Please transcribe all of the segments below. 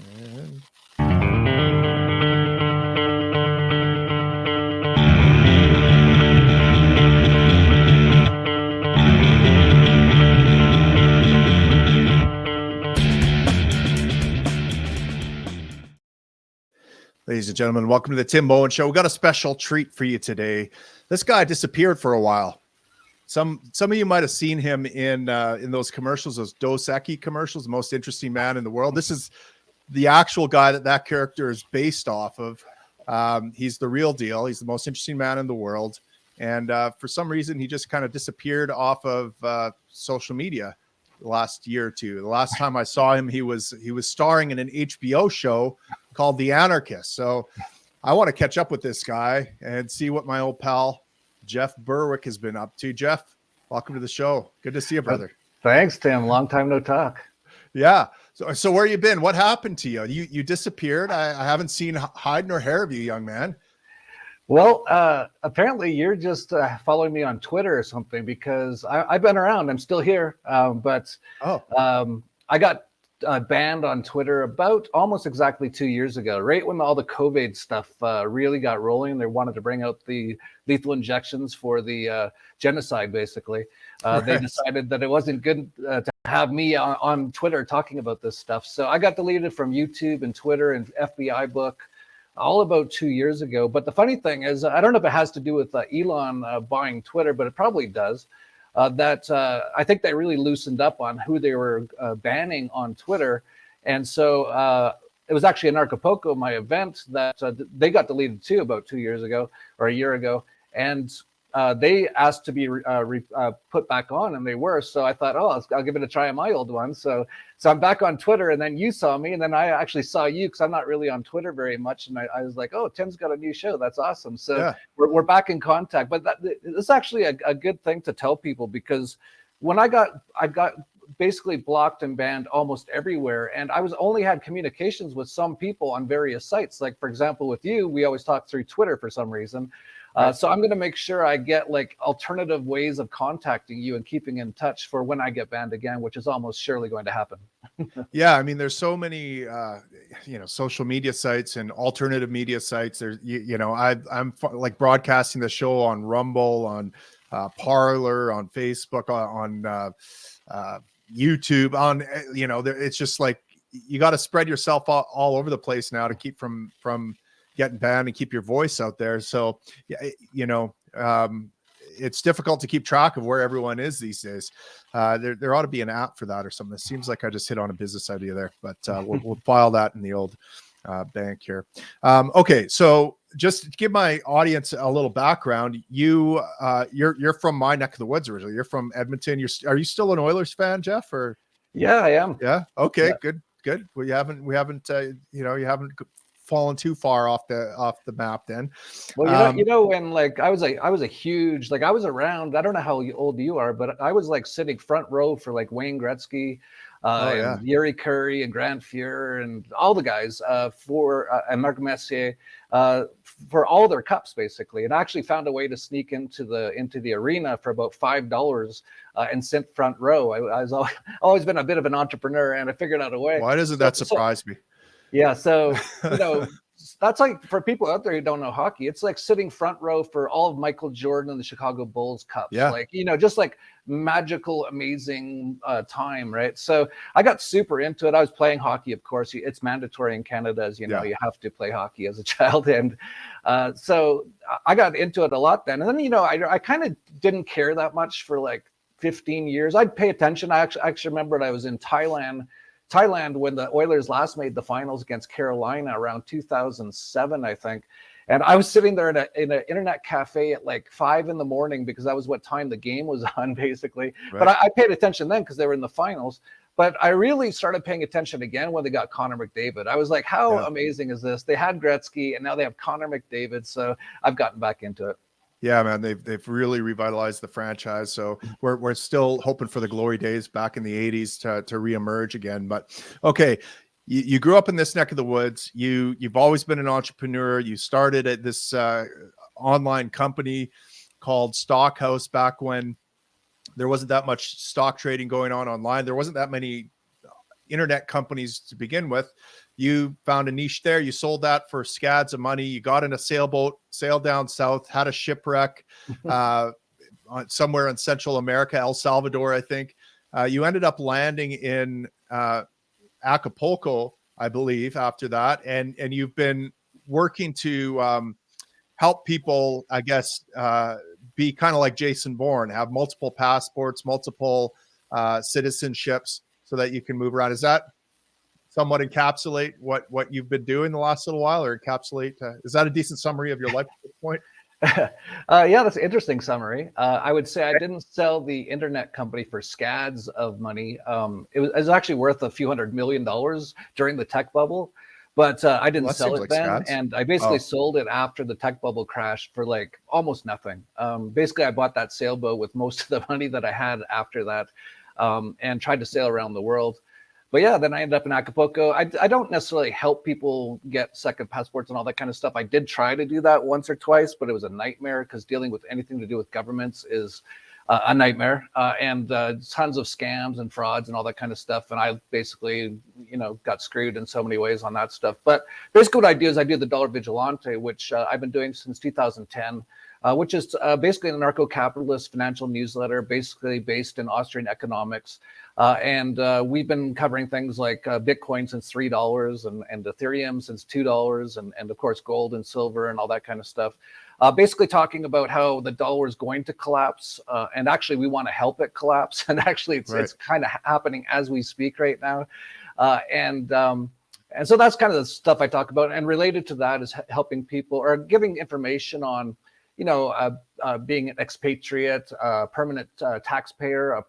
And ladies and gentlemen, welcome to the Tim Bowen Show. We got a special treat for you today. This guy disappeared for a while. Some of you might have seen him in those commercials, those Dos Equis commercials, the most interesting man in the world. This is the actual guy that character is based off of. He's the real deal. He's the most interesting man in the world. And for some reason, he just kind of disappeared off of social media the last year or two. The last time I saw him, he was starring in an HBO show called The Anarchist. So I want to catch up with this guy and see what my old pal Jeff Berwick has been up to. Jeff, welcome to the show. Good to see you, brother. Thanks, Tim. Long time no talk. Yeah. So where you been? What happened to you? You disappeared. I haven't seen hide nor hair of you, young man. Well, apparently you're just following me on Twitter or something, because I've been around. I'm still here. But I got banned on Twitter about almost exactly 2 years ago, right when all the COVID stuff really got rolling. They wanted to bring out the lethal injections for the genocide, basically. Right. They decided that it wasn't good to have me on Twitter talking about this stuff. So I got deleted from YouTube and Twitter and FBI book all about 2 years ago. But the funny thing is, I don't know if it has to do with Elon buying Twitter, but it probably does. I think they really loosened up on who they were banning on Twitter. And so it was actually Anarchapulco, my event, that they got deleted too about 2 years ago or a year ago. And they asked to be put back on, and they were. So I thought, I'll give it a try on my old one. So I'm back on Twitter, and then you saw me, and then I actually saw you, because I'm not really on Twitter very much. And I was like, oh, Tim's got a new show. That's awesome. So yeah. We're back in contact. But it's actually a good thing to tell people, because when I got basically blocked and banned almost everywhere, and I only had communications with some people on various sites. Like, for example, with you, we always talk through Twitter for some reason. So I'm going to make sure I get like alternative ways of contacting you and keeping in touch for when I get banned again, which is almost surely going to happen. Yeah, I mean, there's so many, social media sites and alternative media sites. There's, I'm like broadcasting the show on Rumble, on Parler, on Facebook, on YouTube, on it's just like you got to spread yourself all over the place now to keep from getting banned and keep your voice out there. So, it's difficult to keep track of where everyone is these days. There ought to be an app for that or something. It seems like I just hit on a business idea there, but we'll file that in the old bank here. Okay, so just to give my audience a little background, you're from my neck of the woods originally. You're from Edmonton. Are you still an Oilers fan, Jeff? Or yeah, I am. Yeah. Okay. Yeah. Good. Well, you haven't fallen too far off the map then. Well, when like I was a huge, like I was around, I don't know how old you are, but I was like sitting front row for like Wayne Gretzky, and Yuri Curry and Grant Fuhr and all the guys and Marc Messier for all their cups basically. And I actually found a way to sneak into the arena for about $5 and sit front row. I was always been a bit of an entrepreneur, and I figured out a way. Why doesn't that surprise me? Yeah, so that's like, for people out there who don't know hockey, it's like sitting front row for all of Michael Jordan and the Chicago Bulls cups. Yeah. Like, just like magical, amazing time, right? So I got super into it. I was playing hockey, of course. It's mandatory in Canada, as you know, you have to play hockey as a child. And so I got into it a lot then. And then, I kind of didn't care that much for like 15 years. I'd pay attention. I actually remember I was in Thailand when the Oilers last made the finals against Carolina around 2007, I think. And I was sitting there in an internet cafe at like 5 a.m. because that was what time the game was on, basically. Right. But I paid attention then because they were in the finals. But I really started paying attention again when they got Connor McDavid. I was like, how amazing is this? They had Gretzky, and now they have Connor McDavid. So I've gotten back into it. Yeah, man, they've really revitalized the franchise. So we're still hoping for the glory days back in the 80s to reemerge again. But okay, you grew up in this neck of the woods. You've always been an entrepreneur. You started at this online company called Stockhouse back when there wasn't that much stock trading going on online. There wasn't that many internet companies to begin with. You found a niche there. You sold that for scads of money. You got in a sailboat, sailed down south, had a shipwreck somewhere in Central America, El Salvador, I think. You ended up landing in Acapulco, I believe, after that. And you've been working to help people, I guess, be kind of like Jason Bourne, have multiple passports, multiple citizenships so that you can move around. Is that somewhat encapsulate what you've been doing the last little while, or encapsulate? Is that a decent summary of your life at this point? Yeah, that's an interesting summary. I would say I didn't sell the internet company for scads of money. It was actually worth a few $100 million during the tech bubble, but I didn't sell it like then. Scads. And I basically sold it after the tech bubble crashed for like almost nothing. Basically, I bought that sailboat with most of the money that I had after that, and tried to sail around the world. But yeah, then I ended up in Acapulco. I don't necessarily help people get second passports and all that kind of stuff. I did try to do that once or twice, but it was a nightmare because dealing with anything to do with governments is a nightmare, and tons of scams and frauds and all that kind of stuff. And I basically, got screwed in so many ways on that stuff. But basically what I do is I do the Dollar Vigilante, which I've been doing since 2010. Which is basically an anarcho-capitalist financial newsletter, basically based in Austrian economics. And we've been covering things like Bitcoin since $3 and Ethereum since $2 and of course, gold and silver and all that kind of stuff. Basically talking about how the dollar is going to collapse. And actually, we want to help it collapse. And actually, it's kind of happening as we speak right now. And so that's kind of the stuff I talk about. And related to that is helping people or giving information on being an expatriate, permanent taxpayer,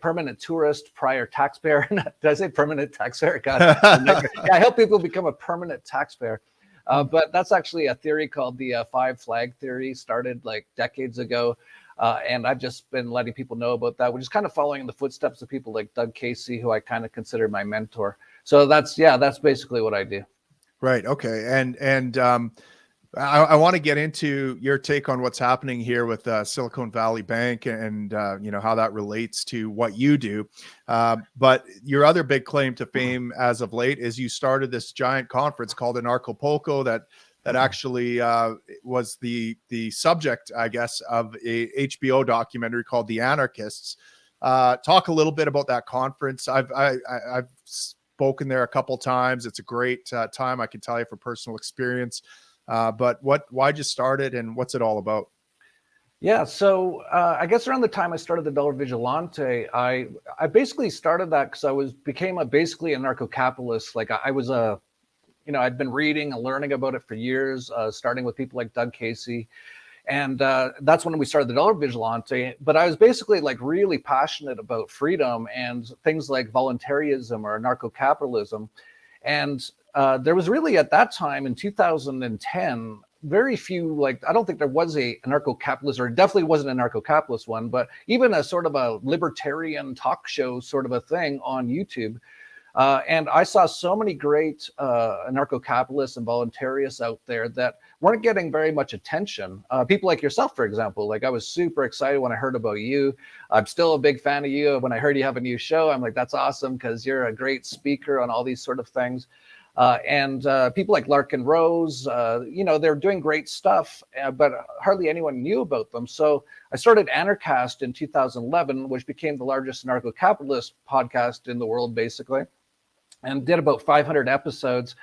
permanent tourist, prior taxpayer. Did I say permanent taxpayer? God, yeah, I help people become a permanent taxpayer. But that's actually a theory called the 5 flag theory, started like decades ago. And I've just been letting people know about that, which is kind of following in the footsteps of people like Doug Casey, who I kind of consider my mentor. So that's basically what I do. Right. Okay. And I want to get into your take on what's happening here with Silicon Valley Bank and how that relates to what you do. But your other big claim to fame as of late is you started this giant conference called Anarchapulco that actually was the subject, I guess, of a HBO documentary called The Anarchists. Talk a little bit about that conference. I've spoken there a couple times. It's a great time, I can tell you from personal experience. But why'd you start it and what's it all about? Yeah, so I guess around the time I started the Dollar Vigilante, I basically started that because I became basically a anarcho-capitalist. Like I was I'd been reading and learning about it for years, starting with people like Doug Casey. And that's when we started the Dollar Vigilante. But I was basically like really passionate about freedom and things like voluntarism or anarcho-capitalism. And there was really at that time in 2010, very few, I don't think there was a anarcho-capitalist, or definitely wasn't an anarcho-capitalist one, but even a sort of a libertarian talk show sort of a thing on YouTube. And I saw so many great anarcho-capitalists and voluntarists out there that weren't getting very much attention. People like yourself, for example. Like I was super excited when I heard about you. I'm still a big fan of you. When I heard you have a new show, I'm like, that's awesome because you're a great speaker on all these sort of things. And people like Larkin Rose, they're doing great stuff, but hardly anyone knew about them. So I started Anarchist in 2011, which became the largest anarcho-capitalist podcast in the world, basically, and did about 500 episodes.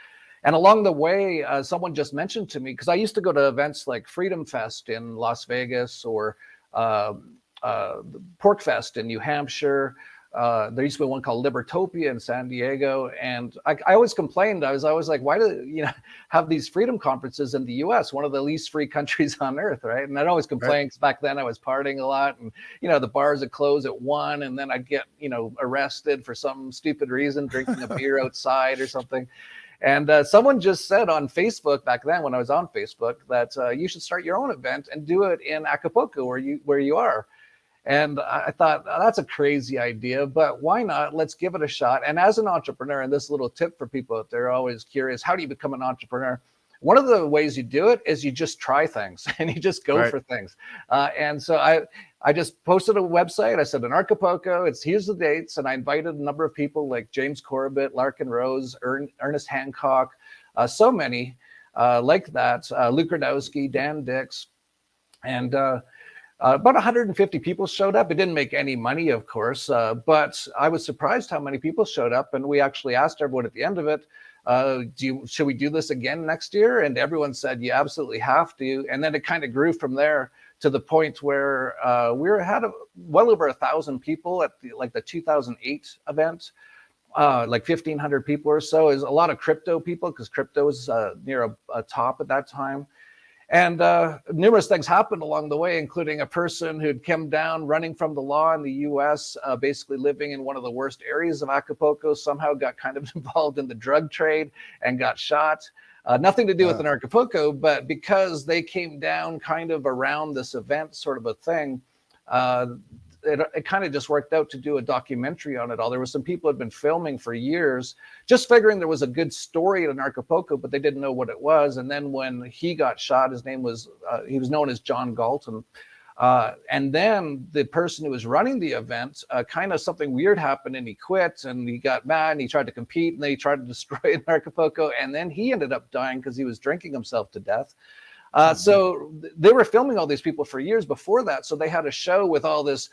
And along the way, someone just mentioned to me, because I used to go to events like Freedom Fest in Las Vegas or Pork Fest in New Hampshire. There used to be one called Libertopia in San Diego. And I always complained. I was always like, why do you have these freedom conferences in the US, one of the least free countries on earth, right? And I'd always complain because back then I was partying a lot and, the bars would close at 1 and then I'd get, arrested for some stupid reason, drinking a beer outside or something. And someone just said on Facebook back then when I was on Facebook that you should start your own event and do it in Acapulco where you are. And I thought, oh, that's a crazy idea, but why not? Let's give it a shot. And as an entrepreneur, and this little tip for people out there always curious, how do you become an entrepreneur? one of the ways you do it is you just try things and you just go for things. And so I just posted a website. I said, Anarchapulco, here's the dates. And I invited a number of people like James Corbett, Larkin Rose, Ernest Hancock, so many like that, Luke Radowski, Dan Dix, and about 150 people showed up. It didn't make any money, of course, but I was surprised how many people showed up. And we actually asked everyone at the end of it, should we do this again next year? And everyone said, you absolutely have to. And then it kind of grew from there to the point where we had well over 1,000 people at the 2008 event. Like 1,500 people or so. Is a lot of crypto people, because crypto was near a top at that time. And numerous things happened along the way, including a person who'd come down running from the law in the US, basically living in one of the worst areas of Acapulco, somehow got kind of involved in the drug trade and got shot. Nothing to do with Anarchapulco, but because they came down kind of around this event sort of a thing, it kind of just worked out to do a documentary on it all. There were some people who had been filming for years, just figuring there was a good story at Anarchapulco, but they didn't know what it was. And then when he got shot, his name was, he was known as John Galton. And then the person who was running the event, kind of something weird happened and he quit and he got mad and he tried to compete and they tried to destroy Anarchapulco. And then he ended up dying because he was drinking himself to death. So they were filming all these people for years before that. So they had a show with all this,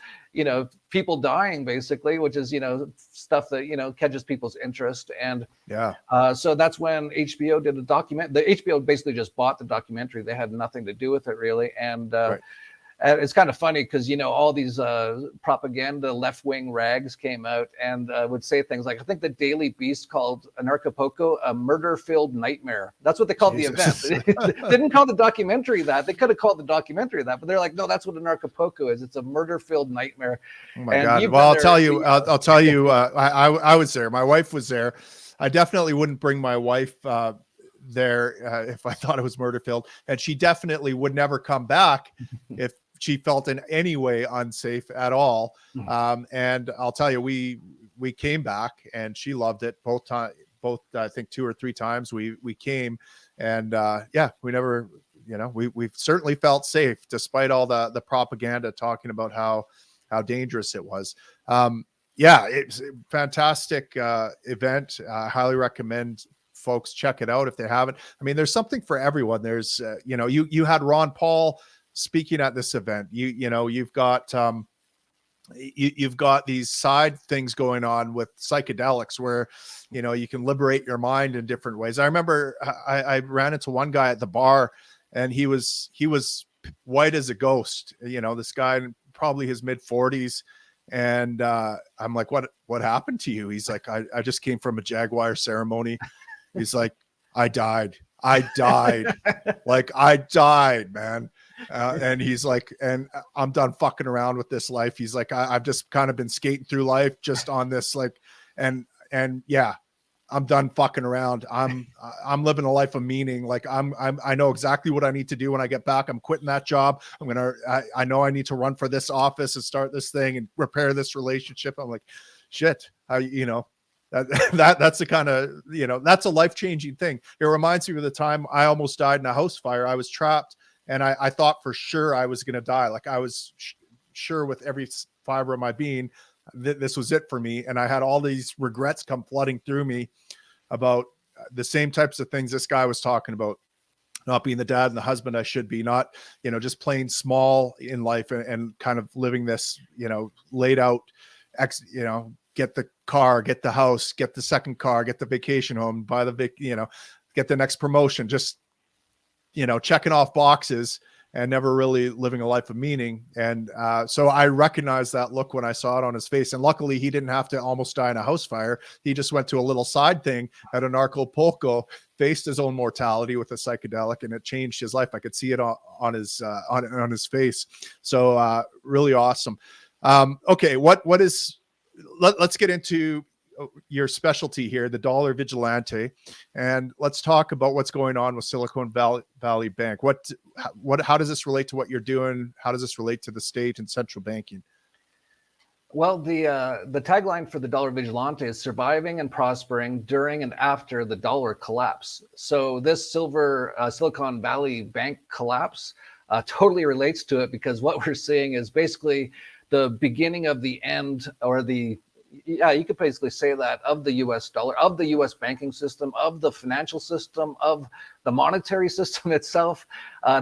people dying basically, which is, stuff that, catches people's interest. And so that's when HBO did a document. The HBO basically just bought the documentary. They had nothing to do with it really. And it's kind of funny because, all these propaganda left-wing rags came out and would say things like, I think the Daily Beast called Anarchapulco a murder-filled nightmare. That's what they called the event. They didn't call the documentary that. They could have called the documentary that, but they're like, no, that's what Anarchapulco is. It's a murder-filled nightmare. Oh my God. Well, I'll tell you, I was there. My wife was there. I definitely wouldn't bring my wife there if I thought it was murder-filled. And she definitely would never come back if she felt in any way unsafe at all. And I'll tell you, we came back and she loved it both I think 2 or 3 times we came, and we never, we've certainly felt safe despite all the propaganda talking about how dangerous it was. It's a fantastic event. I highly recommend folks check it out if they haven't. I mean, there's something for everyone. There's you had Ron Paul speaking at this event. You've got you've got these side things going on with psychedelics where you can liberate your mind in different ways. I remember I ran into one guy at the bar and he was white as a ghost, this guy probably his mid-40s, and I'm like, what happened to you? He's like, I just came from a Jaguar ceremony. He's like, I died like I died, man. And he's like, and I'm done fucking around with this life. He's like, I've just kind of been skating through life just on this, like, and yeah, I'm done fucking around. I'm living a life of meaning. Like I know exactly what I need to do when I get back. I'm quitting that job. I know I need to run for this office and start this thing and repair this relationship. I'm like, shit, that's the kind of, that's a life-changing thing. It reminds me of the time I almost died in a house fire. I was trapped and I thought for sure I was going to die. Like I was sure with every fiber of my being that this was it for me. And I had all these regrets come flooding through me about the same types of things this guy was talking about. Not being the dad and the husband I should be, not, just playing small in life and kind of living this, laid out, get the car, get the house, get the second car, get the vacation home, buy get the next promotion, just, checking off boxes and never really living a life of meaning. And so I recognized that look when I saw it on his face. And luckily he didn't have to almost die in a house fire. He just went to a little side thing at Anarchapulco, faced his own mortality with a psychedelic, and it changed his life. I could see it on his face. So really awesome. Okay. Let's get into your specialty here, the Dollar Vigilante, and let's talk about what's going on with Silicon Valley Bank. How does this relate to what you're doing? How does this relate to the state and central banking? Well, the tagline for the Dollar Vigilante is surviving and prospering during and after the dollar collapse. So this Silicon Valley bank collapse totally relates to it, because what we're seeing is basically the beginning of the end, or you could basically say that, of the US dollar, of the US banking system, of the financial system, of the monetary system itself.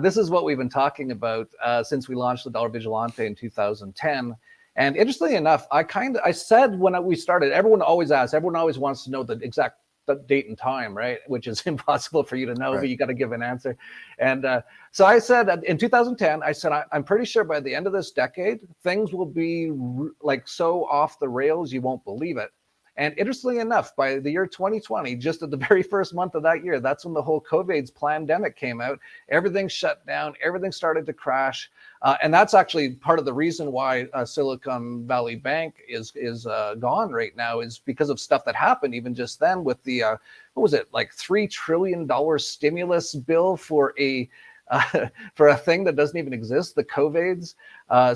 This is what we've been talking about since we launched the Dollar Vigilante in 2010. And interestingly enough, I said when we started, everyone always wants to know the exact date and time, right? Which is impossible for you to know, right, but you got to give an answer. And so I said in 2010, I said, I'm pretty sure by the end of this decade, things will be like so off the rails, you won't believe it. And interestingly enough, by the year 2020, just at the very first month of that year, that's when the whole COVID pandemic came out. Everything shut down, everything started to crash. And that's actually part of the reason why Silicon Valley Bank is gone right now, is because of stuff that happened even just then with the, what was it, like $3 trillion stimulus bill for a thing that doesn't even exist, the COVIDs.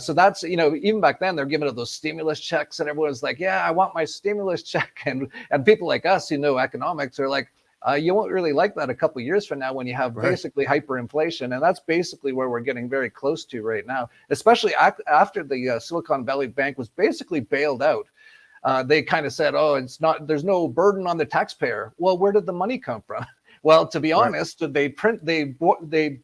So that's, even back then they're giving out those stimulus checks and everyone's like, yeah, I want my stimulus check. And people like us who know economics are like, you won't really like that a couple of years from now when you have basically hyperinflation. And that's basically where we're getting very close to right now, especially after the Silicon Valley Bank was basically bailed out. They kind of said, oh, there's no burden on the taxpayer. Well, where did the money come from? Well, to be honest, they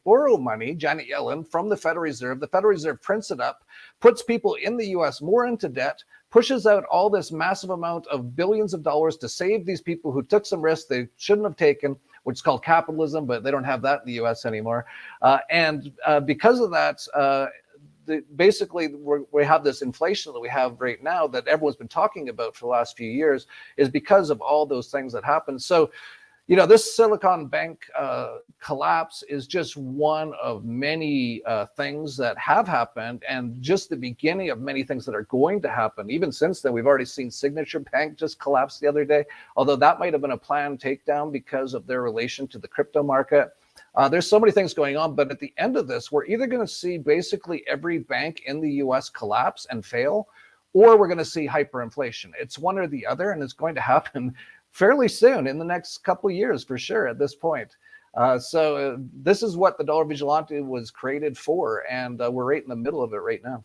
borrow money, Janet Yellen, from the Federal Reserve. The Federal Reserve prints it up, puts people in the US more into debt, pushes out all this massive amount of billions of dollars to save these people who took some risks they shouldn't have taken, which is called capitalism, but they don't have that in the US anymore. And because of that, basically we have this inflation that we have right now that everyone's been talking about for the last few years, is because of all those things that happened. So, this Silicon Bank collapse is just one of many things that have happened, and just the beginning of many things that are going to happen. Even since then, we've already seen Signature Bank just collapse the other day, although that might have been a planned takedown because of their relation to the crypto market. There's so many things going on, but at the end of this, we're either going to see basically every bank in the US collapse and fail, or we're going to see hyperinflation. It's one or the other, and it's going to happen fairly soon, in the next couple of years for sure at this point. So this is what the Dollar Vigilante was created for, and we're right in the middle of it right now.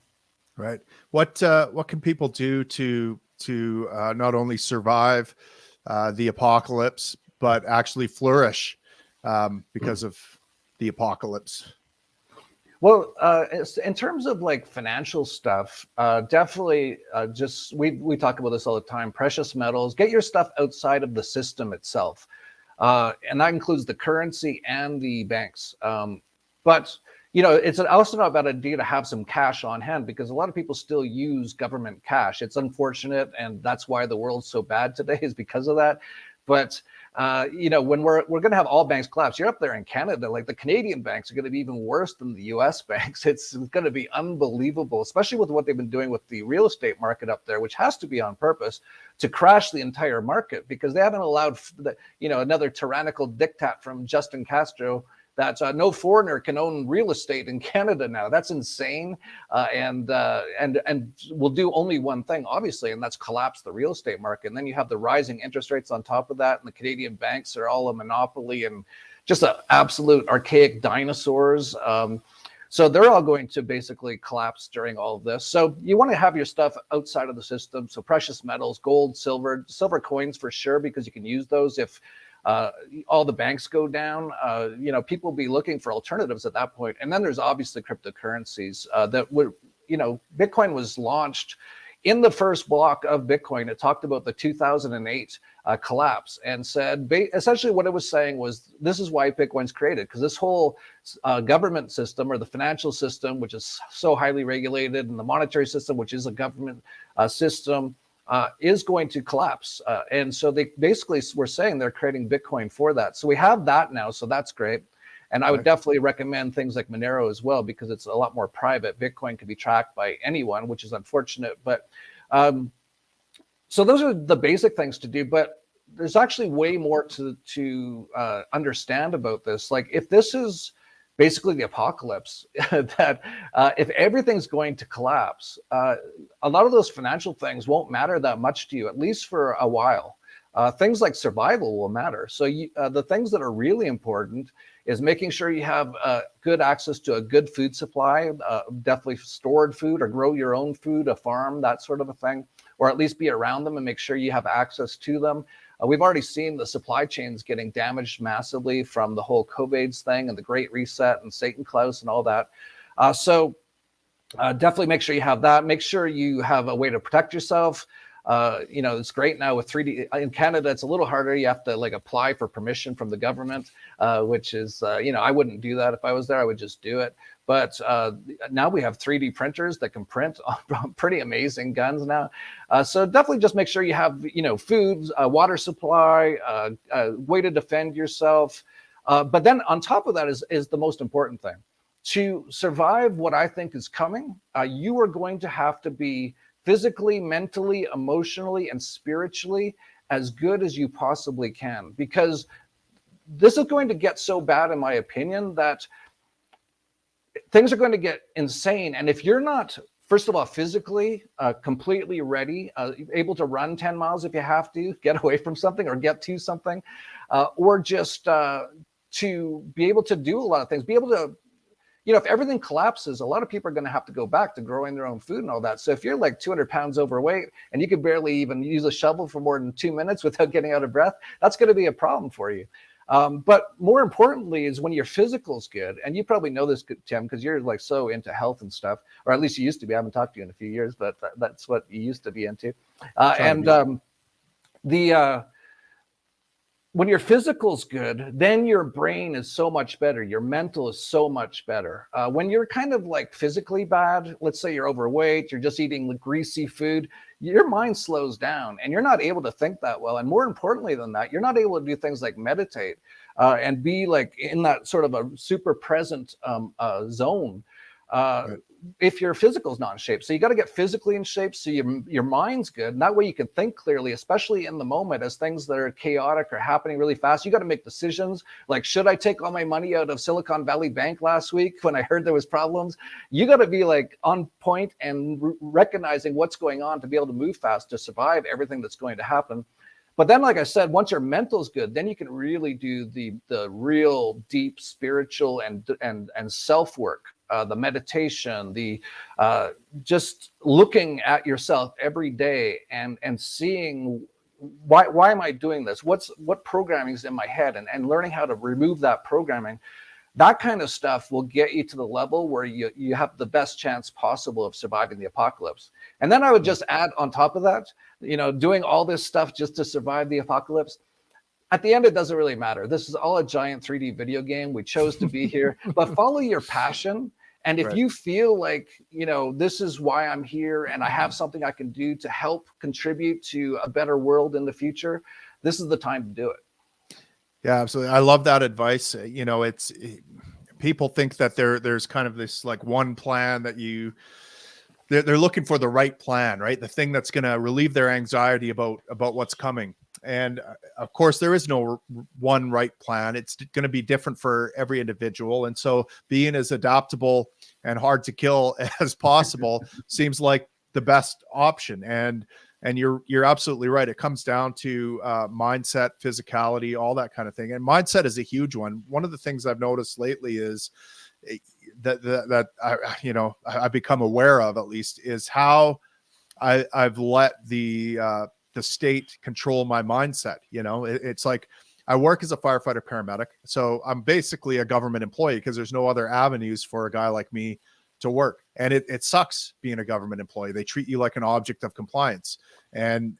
Right. What can people do to not only survive the apocalypse, but actually flourish because of the apocalypse? Well, in terms of like financial stuff, definitely just we talk about this all the time. Precious metals, get your stuff outside of the system itself, and that includes the currency and the banks. But it's also not a bad idea to have some cash on hand, because a lot of people still use government cash. It's unfortunate, and that's why the world's so bad today, is because of that. But when we're going to have all banks collapse, you're up there in Canada, like the Canadian banks are going to be even worse than the US banks. It's going to be unbelievable, especially with what they've been doing with the real estate market up there, which has to be on purpose to crash the entire market, because they haven't allowed another tyrannical diktat from Justin Castro that no foreigner can own real estate in Canada now. That's insane, and will do only one thing, obviously, and that's collapse the real estate market. And then you have the rising interest rates on top of that, and the Canadian banks are all a monopoly and just absolute archaic dinosaurs. So they're all going to basically collapse during all of this. So you want to have your stuff outside of the system. So precious metals, gold, silver coins for sure, because you can use those if all the banks go down. People will be looking for alternatives at that point. And then there's obviously cryptocurrencies that would, Bitcoin was launched in the first block of Bitcoin. It talked about the 2008 collapse and said, essentially what it was saying was, this is why Bitcoin's created, because this whole government system, or the financial system, which is so highly regulated, and the monetary system, which is a government system, is going to collapse. And so they basically were saying they're creating Bitcoin for that. So we have that now. So that's great. And I would definitely recommend things like Monero as well, because it's a lot more private. Bitcoin can be tracked by anyone, which is unfortunate. But so those are the basic things to do. But there's actually way more to understand about this. Like, if this is basically the apocalypse, that if everything's going to collapse, a lot of those financial things won't matter that much to you, at least for a while. Things like survival will matter. So the things that are really important is making sure you have good access to a good food supply, definitely stored food, or grow your own food, a farm, that sort of a thing, or at least be around them and make sure you have access to them. We've already seen the supply chains getting damaged massively from the whole COVID thing and the Great Reset and Satan Klaus and all that. So definitely make sure you have that. Make sure you have a way to protect yourself. It's great now with 3D. In Canada, it's a little harder. You have to like apply for permission from the government, which is, I wouldn't do that if I was there. I would just do it. But now we have 3D printers that can print on pretty amazing guns now. So definitely just make sure you have, food, water supply, way to defend yourself. But then on top of that is the most important thing. To survive what I think is coming, you are going to have to be physically, mentally, emotionally, and spiritually as good as you possibly can, because this is going to get so bad, in my opinion, that things are going to get insane. And if you're not, first of all, physically completely ready, able to run 10 miles if you have to, get away from something or get to something, or just to be able to do a lot of things, be able to, if everything collapses, a lot of people are going to have to go back to growing their own food and all that. So if you're like 200 pounds overweight and you can barely even use a shovel for more than 2 minutes without getting out of breath, that's going to be a problem for you. But more importantly is when your physical's good, and you probably know this, Tim, because you're like so into health and stuff, or at least you used to be. I haven't talked to you in a few years, but that's what you used to be into. When your physical's good, then your brain is so much better. Your mental is so much better. When you're kind of like physically bad, let's say you're overweight, you're just eating greasy food, your mind slows down and you're not able to think that well. And more importantly than that, you're not able to do things like meditate and be like in that sort of a super present zone. Right. If your physical's not in shape. So you got to get physically in shape so your mind's good. And that way you can think clearly, especially in the moment as things that are chaotic are happening really fast. You got to make decisions like, should I take all my money out of Silicon Valley Bank last week when I heard there was problems? You got to be like on point and recognizing what's going on to be able to move fast to survive everything that's going to happen. But then, like I said, once your mental's good, then you can really do the real deep spiritual and self work. The meditation, the just looking at yourself every day and seeing why am I doing this? What programming is in my head, and learning how to remove that programming. That kind of stuff will get you to the level where you have the best chance possible of surviving the apocalypse. And then I would just add on top of that, doing all this stuff just to survive the apocalypse. At the end, it doesn't really matter. This is all a giant 3D video game. We chose to be here, but follow your passion. And if you feel like, this is why I'm here and I have something I can do to help contribute to a better world in the future, this is the time to do it. Yeah, absolutely. I love that advice. People think that there's kind of this like one plan that they're looking for the right plan, right? The thing that's going to relieve their anxiety about what's coming. And of course, there is no one right plan. It's going to be different for every individual. And so being as adaptable and hard to kill as possible seems like the best option. And you're absolutely right. It comes down to mindset, physicality, all that kind of thing. And mindset is a huge one. One of the things I've noticed lately is that I've become aware of, at least, is how I've let the state control my mindset. It's like I work as a firefighter paramedic, so I'm basically a government employee because there's no other avenues for a guy like me to work. And it sucks being a government employee. They treat you like an object of compliance, and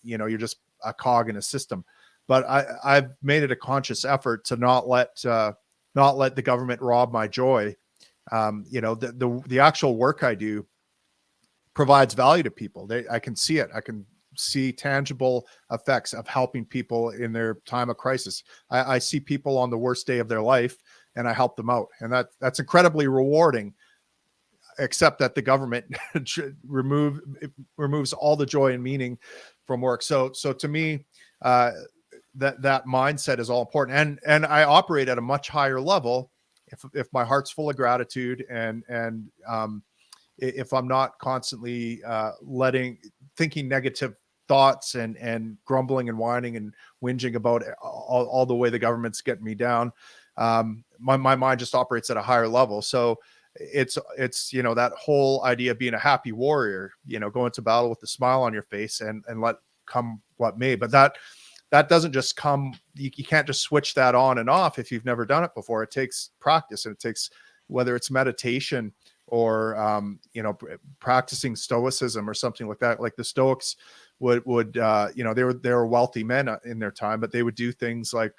you're just a cog in a system. But I've made it a conscious effort to not let the government rob my joy. The actual work I do provides value to people. I can see it. I can see tangible effects of helping people in their time of crisis. I see people on the worst day of their life and I help them out. And that's incredibly rewarding, except that the government removes all the joy and meaning from work. So to me, that mindset is all important. And I operate at a much higher level if my heart's full of gratitude and if I'm not constantly thinking negative thoughts and grumbling and whining and whinging about all the way the government's getting me down, my mind just operates at a higher level. So it's that whole idea of being a happy warrior, go into battle with a smile on your face and let come what may. But that doesn't just come, you can't just switch that on and off if you've never done it before. It takes practice, and it takes, whether it's meditation or practicing stoicism or something like that. Like the Stoics would they were wealthy men in their time, but they would do things like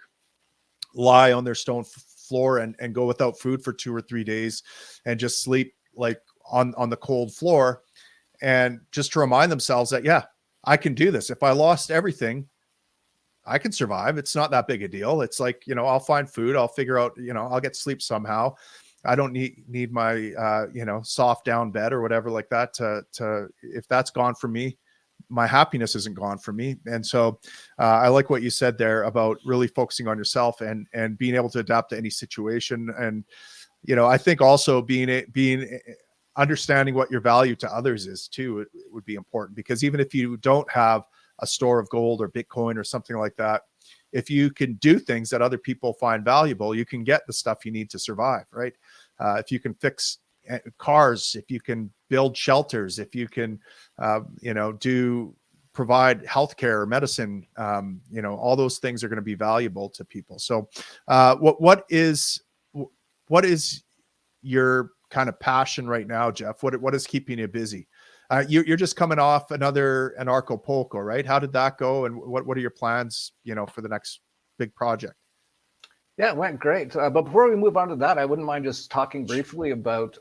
lie on their stone floor and go without food for 2 or 3 days and just sleep like on the cold floor, and just to remind themselves that, yeah, I can do this. If I lost everything, I can survive. It's not that big a deal. It's like, I'll find food, I'll figure out, I'll get sleep somehow. I don't need my soft down bed or whatever like that to if that's gone from me, my happiness isn't gone from me. And so I like what you said there about really focusing on yourself and being able to adapt to any situation. And I think also being understanding what your value to others is too, it would be important, because even if you don't have a store of gold or Bitcoin or something like that, if you can do things that other people find valuable, you can get the stuff you need to survive, right? If you can fix cars, if you can build shelters, if you can, provide healthcare or medicine, all those things are going to be valuable to people. So, what is your kind of passion right now, Jeff? What is keeping you busy? You're just coming off another Anarchapulco, right? How did that go? And what are your plans, for the next big project? Yeah, it went great. But before we move on to that, I wouldn't mind just talking briefly about,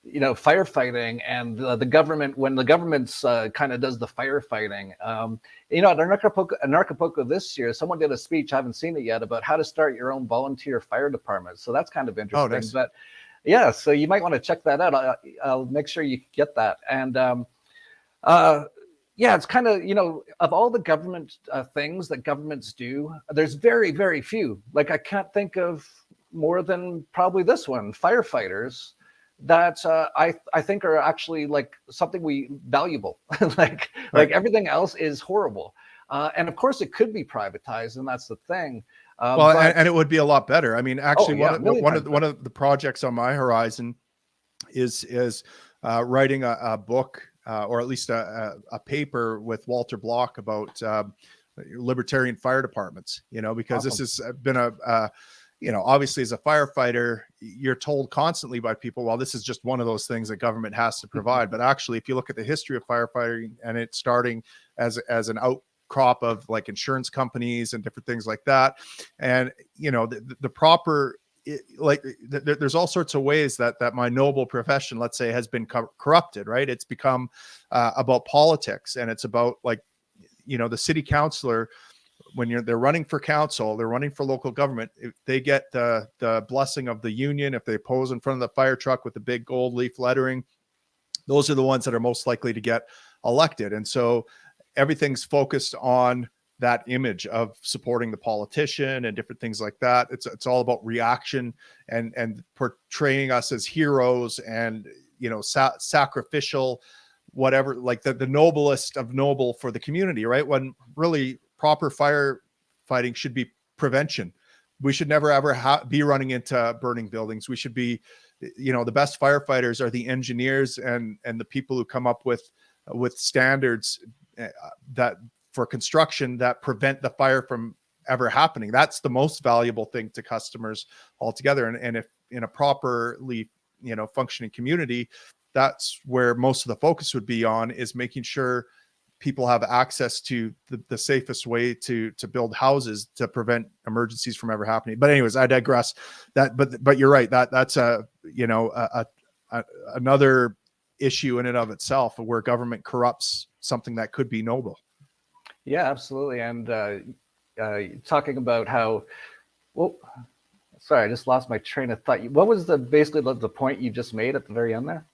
firefighting and the government, when the government's kind of does the firefighting. At Anarchapulco this year, someone did a speech, I haven't seen it yet, about how to start your own volunteer fire department. So that's kind of interesting. Oh, nice. But yeah, so you might want to check that out. I'll make sure you get that. And it's kind of, of all the government things that governments do, there's very, very few. Like I can't think of more than probably this one, firefighters, that I think are actually like something valuable. like everything else is horrible. And of course it could be privatized, and that's the thing. And it would be a lot better. I mean, actually, one of the projects on my horizon is writing a book, or at least a paper with Walter Block about libertarian fire departments. Because Awesome. This has been obviously as a firefighter, you're told constantly by people, well, this is just one of those things that government has to provide. But actually, if you look at the history of firefighting, and it's starting as an outcrop of like insurance companies and different things like that, and the proper, there's all sorts of ways that my noble profession, let's say, has been corrupted, right? It's become about politics, and it's about like the city councilor, when they're running for council, they're running for local government, if they get the blessing of the union, if they pose in front of the fire truck with the big gold leaf lettering, those are the ones that are most likely to get elected. And so everything's focused on that image of supporting the politician and different things like that. It's all about reaction and portraying us as heroes and sacrificial, whatever, like the noblest of noble for the community, right? When really proper firefighting should be prevention. We should never ever be running into burning buildings. We should be, the best firefighters are the engineers and the people who come up with standards that for construction that prevent the fire from ever happening. That's the most valuable thing to customers altogether. And if in a properly, functioning community, that's where most of the focus would be on, is making sure people have access to the safest way to build houses to prevent emergencies from ever happening. But anyways, I digress. But you're right. That's another issue in and of itself, where government corrupts something that could be noble. Yeah, absolutely. And talking about how, sorry, I just lost my train of thought. What was basically the point you just made at the very end there?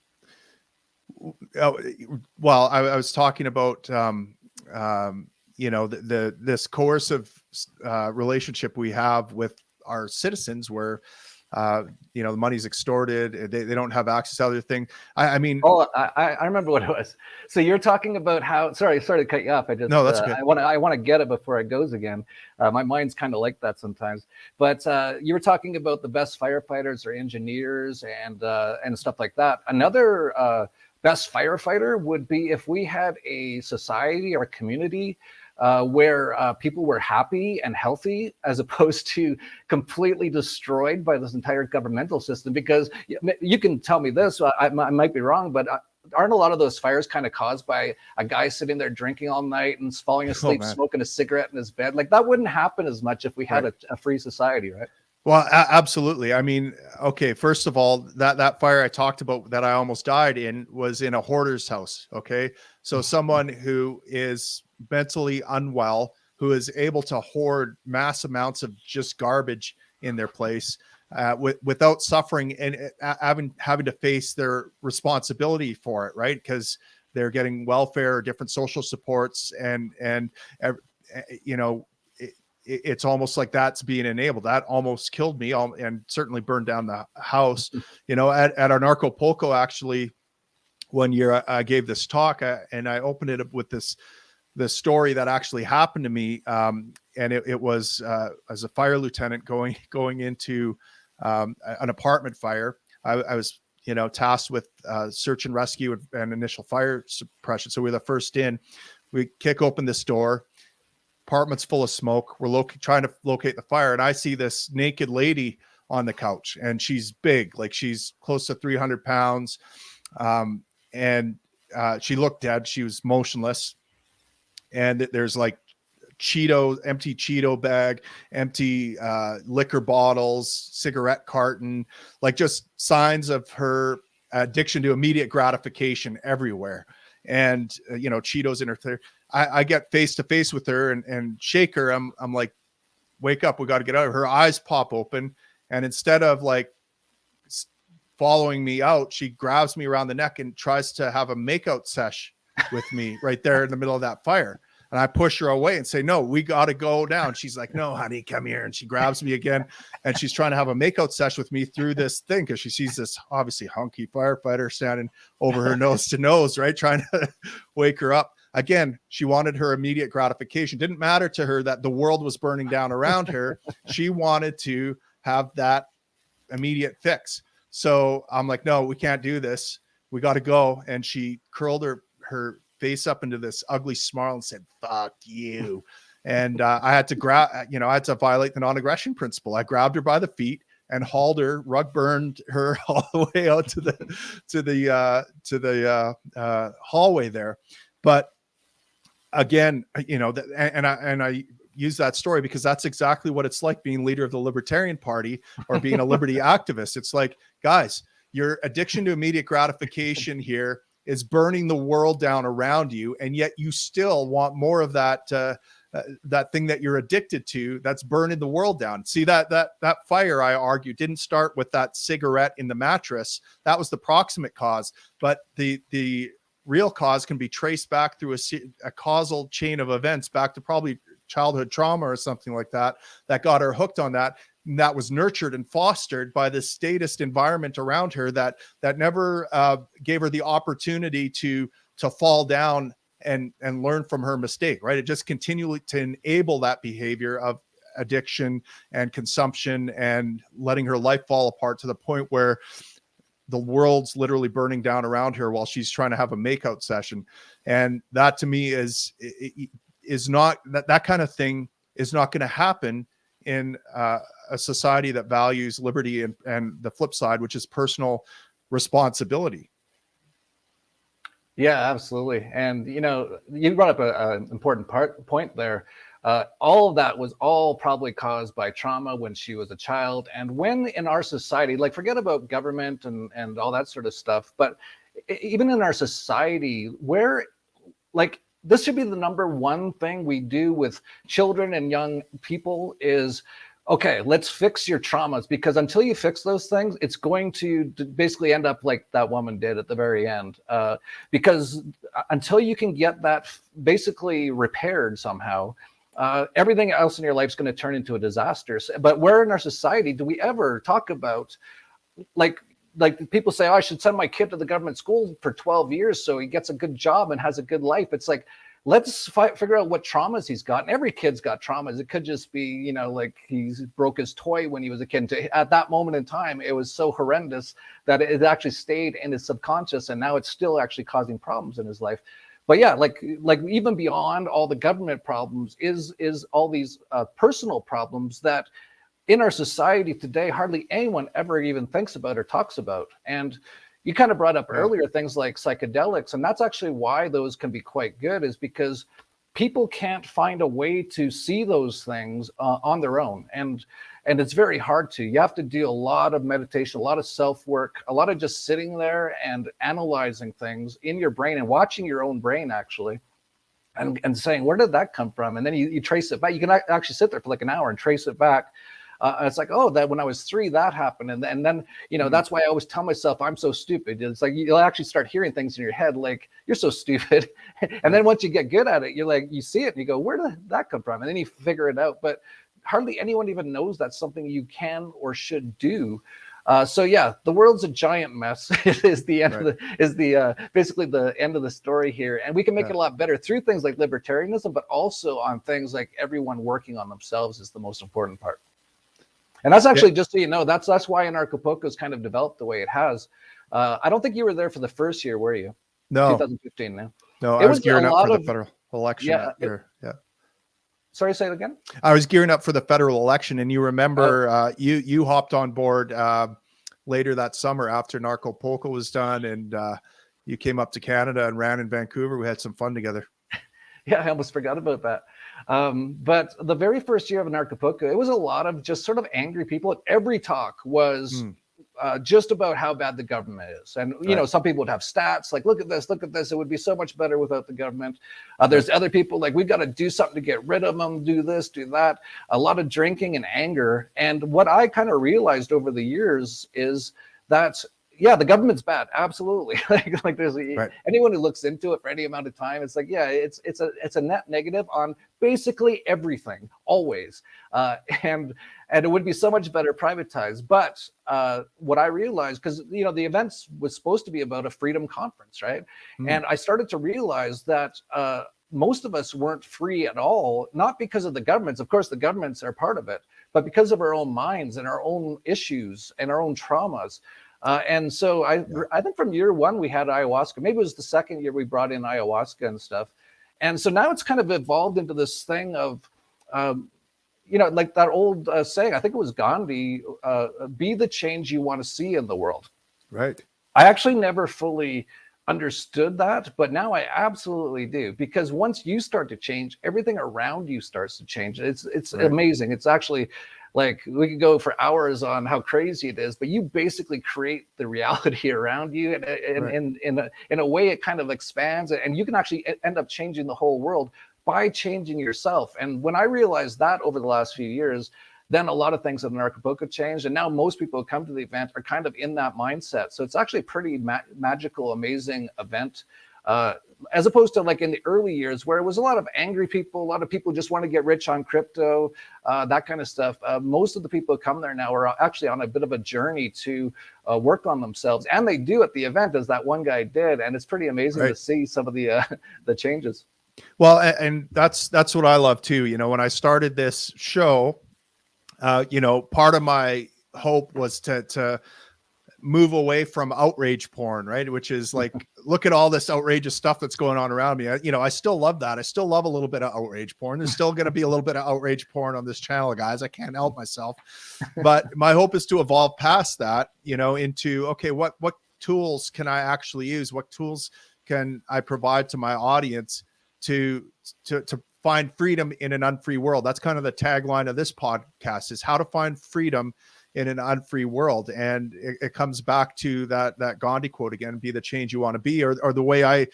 Well, I was talking about this coercive relationship we have with our citizens, where The money's extorted. They don't have access to other thing. I mean, I remember what it was. So you're talking about how, sorry to cut you off. No, that's okay. I want to get it before it goes again. My mind's kind of like that sometimes, but you were talking about the best firefighters or engineers and stuff like that. Another best firefighter would be if we had a society or a community where people were happy and healthy, as opposed to completely destroyed by this entire governmental system. Because you can tell me this, I might be wrong, but aren't a lot of those fires kind of caused by a guy sitting there drinking all night and falling asleep, smoking a cigarette in his bed? Like, that wouldn't happen as much if we had a free society, right? Well, absolutely. I mean, okay, first of all, that fire I talked about that I almost died in was in a hoarder's house. Okay. So someone who is mentally unwell, who is able to hoard mass amounts of just garbage in their place without suffering and having to face their responsibility for it, right? Because they're getting welfare, different social supports, and it's almost like that's being enabled. That almost killed me and certainly burned down the house. At Anarchapulco, actually, one year I gave this talk and I opened it up with this story that actually happened to me. And it was as a fire lieutenant going into an apartment fire. I was tasked with search and rescue and initial fire suppression. So we're the first in. We kick open this door. Apartment's full of smoke. We're trying to locate the fire, and I see this naked lady on the couch, and she's big, like she's close to 300 pounds. And she looked dead. She was motionless. And there's like empty Cheeto bag, empty liquor bottles, cigarette carton, like just signs of her addiction to immediate gratification everywhere. And, Cheetos in her thing. I get face to face with her and shake her. I'm like, wake up. We got to get out of her. Eyes pop open. And instead of like following me out, she grabs me around the neck and tries to have a makeout sesh with me right there in the middle of that fire. And I push her away and say, no, we got to go down. She's like, no, honey, come here. And she grabs me again. And she's trying to have a makeout sesh with me through this thing, because she sees this obviously hunky firefighter standing over her nose to nose, right? Trying to wake her up. Again, she wanted her immediate gratification. Didn't matter to her that the world was burning down around her. She wanted to have that immediate fix. So I'm like, no, we can't do this. We got to go. And she curled her face up into this ugly smile and said, fuck you. And I had to I had to violate the non-aggression principle. I grabbed her by the feet and hauled her, rug burned her all the way out to the hallway there. But again, I use that story because that's exactly what it's like being leader of the Libertarian Party or being a liberty activist. It's like, guys, your addiction to immediate gratification here is burning the world down around you, and yet you still want more of that that thing that you're addicted to that's burning the world down. See, that fire, I argue, didn't start with that cigarette in the mattress. That was the proximate cause, but the real cause can be traced back through a causal chain of events back to probably childhood trauma or something like that got her hooked on that. And that was nurtured and fostered by the statist environment around her that never gave her the opportunity to fall down and learn from her mistake, right? It just continually to enable that behavior of addiction and consumption and letting her life fall apart to the point where the world's literally burning down around her while she's trying to have a makeout session. And that to me is not that kind of thing is not going to happen in a society that values liberty and the flip side, which is personal responsibility. Yeah, absolutely. And, you brought up an important point there. All of that was all probably caused by trauma when she was a child. And when in our society, like forget about government and all that sort of stuff, but even in our society where like this should be the number one thing we do with children and young people is, okay, let's fix your traumas, because until you fix those things, it's going to basically end up like that woman did at the very end. Because until you can get that basically repaired somehow, everything else in your life is going to turn into a disaster. But where in our society do we ever talk about, like people say, oh, I should send my kid to the government school for 12 years so he gets a good job and has a good life. It's like, let's figure out what traumas he's got. And every kid's got traumas. It could just be, you know, like he broke his toy when he was a kid. At that moment in time, it was so horrendous that it actually stayed in his subconscious, and now it's still actually causing problems in his life. But yeah, like even beyond all the government problems is all these personal problems that in our society today, hardly anyone ever even thinks about or talks about. And you kind of brought up earlier things like psychedelics, and that's actually why those can be quite good, is because people can't find a way to see those things on their own. And it's very hard to. You have to do a lot of meditation, a lot of self-work, a lot of just sitting there and analyzing things in your brain and watching your own brain, actually, and saying, where did that come from? And then you trace it back. You can actually sit there for like an hour and trace it back. It's like, oh, that when I was 3, that happened. And then, you know, that's why I always tell myself I'm so stupid. It's like, you'll actually start hearing things in your head, like, you're so stupid. And then once you get good at it, you're like, you see it and you go, where did that come from? And then you figure it out. But hardly anyone even knows that's something you can or should do. So yeah, the world's a giant mess. Is the end of basically the end of the story here, and we can make it a lot better through things like libertarianism, but also on things like everyone working on themselves is the most important part. And that's actually, just so you know, that's why Anarchapulco has kind of developed the way it has. I don't think you were there for the first year, were you? No, 2015. No, I was gearing up for the federal election. Yeah. Sorry, say it again. I was gearing up for the federal election, and you remember you hopped on board later that summer after Anarchapulco was done, and you came up to Canada and ran in Vancouver. We had some fun together. Yeah, I almost forgot about that. But the very first year of Anarchapulco, it was a lot of just sort of angry people. Every talk was just about how bad the government is. And, you know, some people would have stats like, look at this, look at this. It would be so much better without the government. There's other people like, we've got to do something to get rid of them, do this, do that. A lot of drinking and anger. And what I kind of realized over the years is that, yeah, the government's bad. Absolutely. like there's anyone who looks into it for any amount of time, it's like, yeah, it's a net negative on basically everything, always. And it would be so much better privatized. But what I realized, because, you know, the events was supposed to be about a freedom conference, right? And I started to realize that most of us weren't free at all, not because of the governments. Of course, the governments are part of it, but because of our own minds and our own issues and our own traumas. And so I think from year one, we had ayahuasca. Maybe it was the second year we brought in ayahuasca and stuff. And so now it's kind of evolved into this thing of, you know, like that old saying, I think it was Gandhi, be the change you want to see in the world. Right. I actually never fully understood that, but now I absolutely do, because once you start to change, everything around you starts to change. It's amazing. It's actually, like, we could go for hours on how crazy it is, but you basically create the reality around you, and in a way it kind of expands, and you can actually end up changing the whole world by changing yourself. And when I realized that over the last few years, then a lot of things at Anarchapulco changed, and now most people who come to the event are kind of in that mindset. So it's actually a pretty magical, amazing event, as opposed to like in the early years where it was a lot of angry people, a lot of people just want to get rich on crypto, that kind of stuff. Most of the people who come there now are actually on a bit of a journey to work on themselves, and they do at the event, as that one guy did, and it's pretty amazing to see some of the changes. Well, and that's what I love too. You know, when I started this show, you know, part of my hope was to move away from outrage porn, right? Which is like, look at all this outrageous stuff that's going on around me. You know, I still love that. I still love a little bit of outrage porn. There's still going to be a little bit of outrage porn on this channel, guys. I can't help myself. But my hope is to evolve past that, you know, into, okay, what tools can I actually use? What tools can I provide to my audience to find freedom in an unfree world? That's kind of the tagline of this podcast, is how to find freedom in an unfree world. And it comes back to that Gandhi quote again, be the change you want to be, or the way I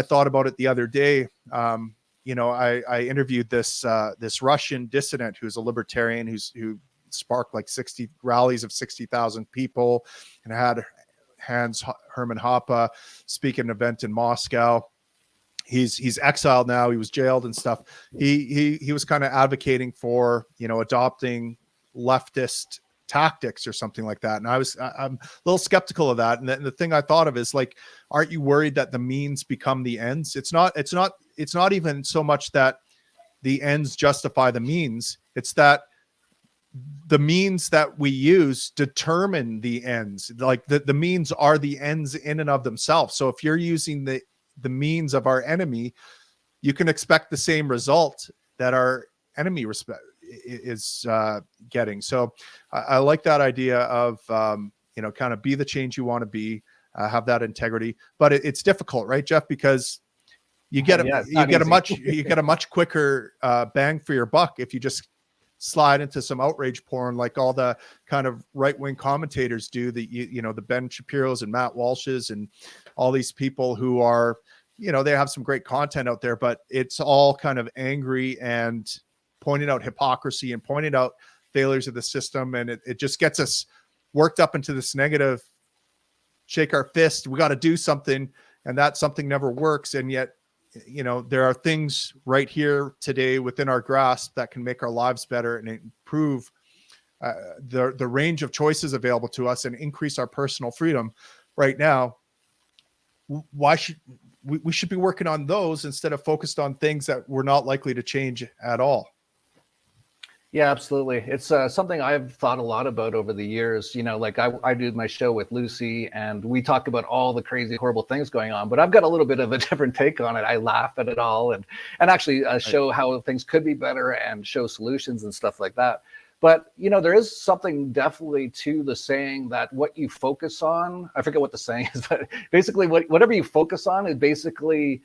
thought about it the other day. You know, I interviewed this Russian dissident who's a libertarian, who sparked like 60 rallies of 60,000 people, and had Herman Hoppe speak at an event in Moscow. he's exiled now. He was jailed and stuff. He was kind of advocating for, adopting leftist tactics or something like that. And I'm a little skeptical of that. And the thing I thought of is like, aren't you worried that the means become the ends? It's not even so much that the ends justify the means. It's that the means that we use determine the ends. Like the means are the ends in and of themselves. So if you're using the means of our enemy, you can expect the same result that our enemy is getting. So I like that idea of, kind of be the change you want to be, have that integrity, but it's difficult, right, Jeff? Because you get a much quicker bang for your buck if you just slide into some outrage porn like all the kind of right-wing commentators do, the Ben Shapiro's and Matt Walsh's and all these people who are, they have some great content out there, but it's all kind of angry and pointing out hypocrisy and pointing out failures of the system. And it just gets us worked up into this negative, shake our fist, we got to do something, and that something never works. And yet, there are things right here today within our grasp that can make our lives better and improve the range of choices available to us and increase our personal freedom right now. Why should we should be working on those instead of focused on things that we're not likely to change at all? Yeah, absolutely. It's something I've thought a lot about over the years. Like I do my show with Lucy, and we talk about all the crazy, horrible things going on. But I've got a little bit of a different take on it. I laugh at it all, and actually show how things could be better and show solutions and stuff like that. But there is something definitely to the saying that what you focus on, I forget what the saying is, but basically whatever you focus on is basically.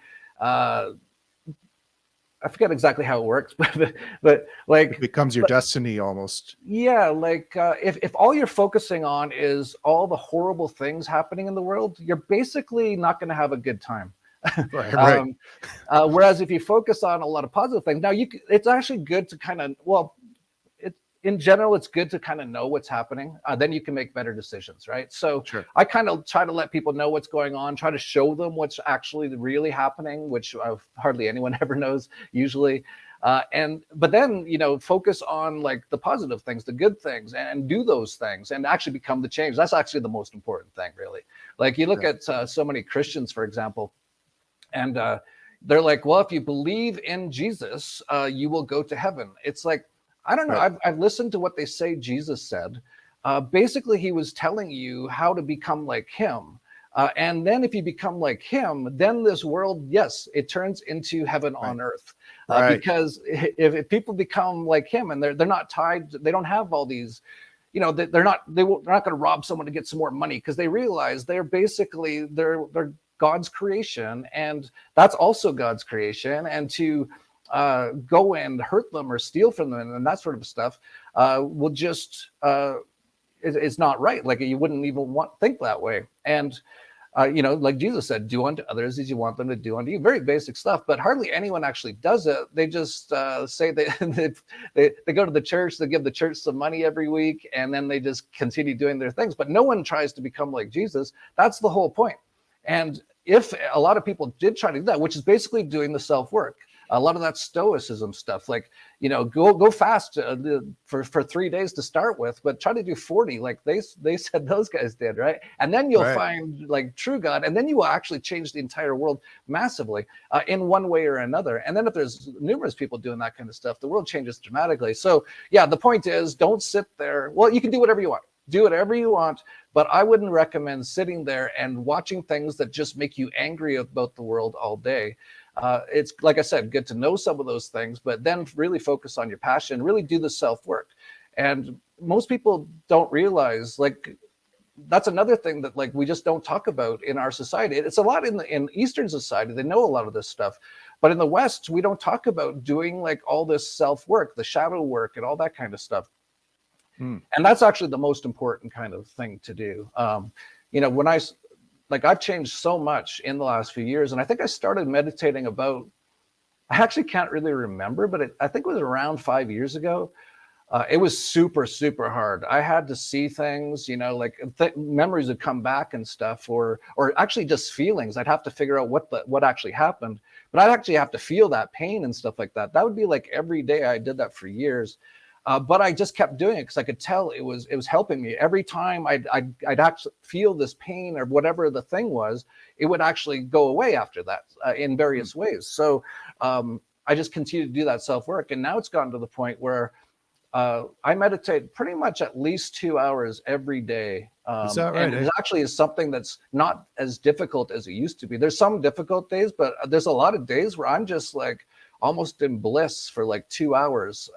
I forget exactly how it works, but like it becomes your destiny almost. Yeah, like if all you're focusing on is all the horrible things happening in the world, you're basically not going to have a good time. Right. Whereas if you focus on a lot of positive things, now it's actually good to kind of in general, it's good to kind of know what's happening. Then you can make better decisions, right? So sure. I kind of try to let people know what's going on, try to show them what's actually really happening, which hardly anyone ever knows usually. But then, focus on like the positive things, the good things, and do those things and actually become the change. That's actually the most important thing, really. Like you look at so many Christians, for example, and they're like, well, if you believe in Jesus, you will go to heaven. It's like, I don't know. Right. I've listened to what they say Jesus said. Basically, he was telling you how to become like him. And then if you become like him, then this world, yes, it turns into heaven on earth. Because if people become like him and they're not tied, they don't have all these, they're not going to rob someone to get some more money because they realize they're God's creation, and that's also God's creation. And to go and hurt them or steal from them and that sort of stuff will just it's not right. Like you wouldn't even think that way. And like Jesus said, do unto others as you want them to do unto you. Very basic stuff, but hardly anyone actually does it. They just say they go to the church, they give the church some money every week, and then they just continue doing their things. But no one tries to become like Jesus. That's the whole point. And if a lot of people did try to do that, which is basically doing the self-work, a lot of that stoicism stuff, like, go fast for 3 days to start with, but try to do 40, like they said those guys did, right? And then you'll find like true God, and then you will actually change the entire world massively in one way or another. And then if there's numerous people doing that kind of stuff, the world changes dramatically. So yeah, the point is, don't sit there. Well, you can do whatever you want. Do whatever you want, but I wouldn't recommend sitting there and watching things that just make you angry about the world all day. It's like I said, good to know some of those things, but then really focus on your passion, really do the self-work. And most people don't realize, like, that's another thing that like we just don't talk about in our society. It's a lot in Eastern society. They know a lot of this stuff, but in the West, we don't talk about doing like all this self-work, the shadow work and all that kind of stuff. And that's actually the most important kind of thing to do. When I've changed so much in the last few years, and I think I started meditating I actually can't really remember, but I think it was around 5 years ago. It was super, super hard. I had to see things, you know, like memories would come back and stuff, or actually just feelings. I'd have to figure out what actually happened, but I'd actually have to feel that pain and stuff like that. That would be like every day. I did that for years, but I just kept doing it because I could tell it was helping me. Every time I'd actually feel this pain or whatever the thing was, it would actually go away after that in various ways. So I just continued to do that self work, and now it's gotten to the point where I meditate pretty much at least 2 hours every day. Is that right? And it actually is something that's not as difficult as it used to be. There's some difficult days, but there's a lot of days where I'm just like almost in bliss for like 2 hours.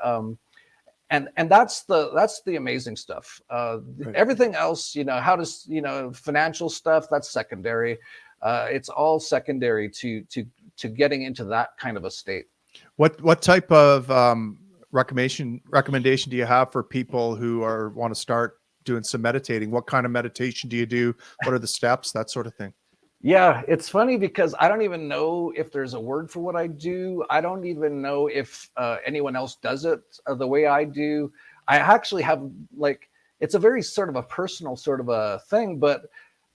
And that's the amazing stuff. Right. Everything else, you know, financial stuff, that's secondary. It's all secondary to getting into that kind of a state. What type of recommendation do you have for people who want to start doing some meditating? What kind of meditation do you do? What are the steps? That sort of thing. Yeah, it's funny because I don't even know if there's a word for what I do. I don't even know if anyone else does it the way I do. I actually have it's a very sort of a personal sort of a thing, but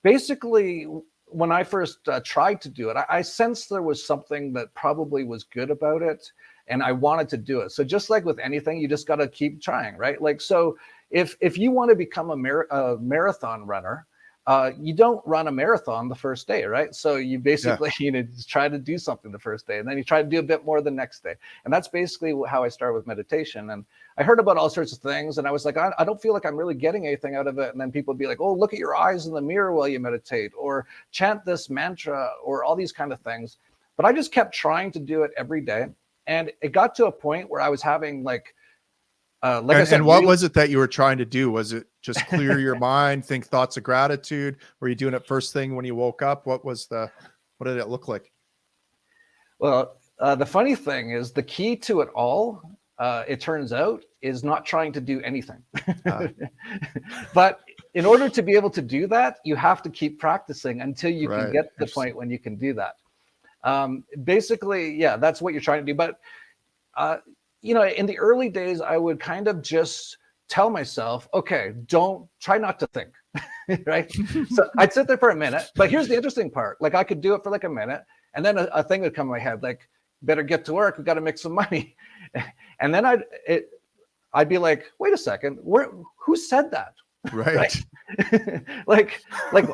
basically when I first tried to do it, I sensed there was something that probably was good about it. And I wanted to do it. So just like with anything, you just got to keep trying, right? Like, so if you want to become a marathon runner, you don't run a marathon the first day, right? So you basically, just try to do something the first day, and then you try to do a bit more the next day. And that's basically how I started with meditation. And I heard about all sorts of things, and I was like, I don't feel like I'm really getting anything out of it. And then people would be like, oh, look at your eyes in the mirror while you meditate, or chant this mantra, or all these kind of things. But I just kept trying to do it every day. And it got to a point where I was having I said, and what was it that you were trying to do? Was it just clear your mind, think thoughts of gratitude? Were you doing it first thing when you woke up? What did it look like? Well, the funny thing is the key to it all, it turns out, is not trying to do anything. But in order to be able to do that, you have to keep practicing until you can get to the point when you can do that. Basically, yeah, that's what you're trying to do. But, you know, in the early days, I would kind of just tell myself, okay, don't try not to think, right? So I'd sit there for a minute, but here's the interesting part. Like I could do it for like a minute, and then a thing would come in my head, like, better get to work. We got to make some money. And then I'd be like, wait a second, who said that? Right. like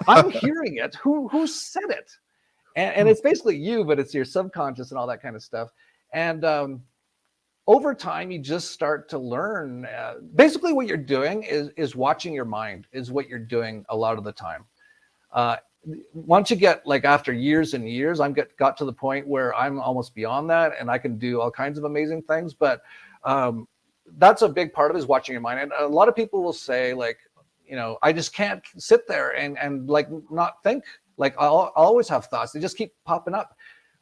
I'm hearing it. Who said it? And it's basically you, but it's your subconscious and all that kind of stuff. And over time, you just start to learn. Basically, what you're doing is watching your mind is what you're doing a lot of the time. Once you get after years and years, got to the point where I'm almost beyond that, and I can do all kinds of amazing things. But that's a big part of it, is watching your mind. And a lot of people will say I just can't sit there and not think. I'll always have thoughts. They just keep popping up.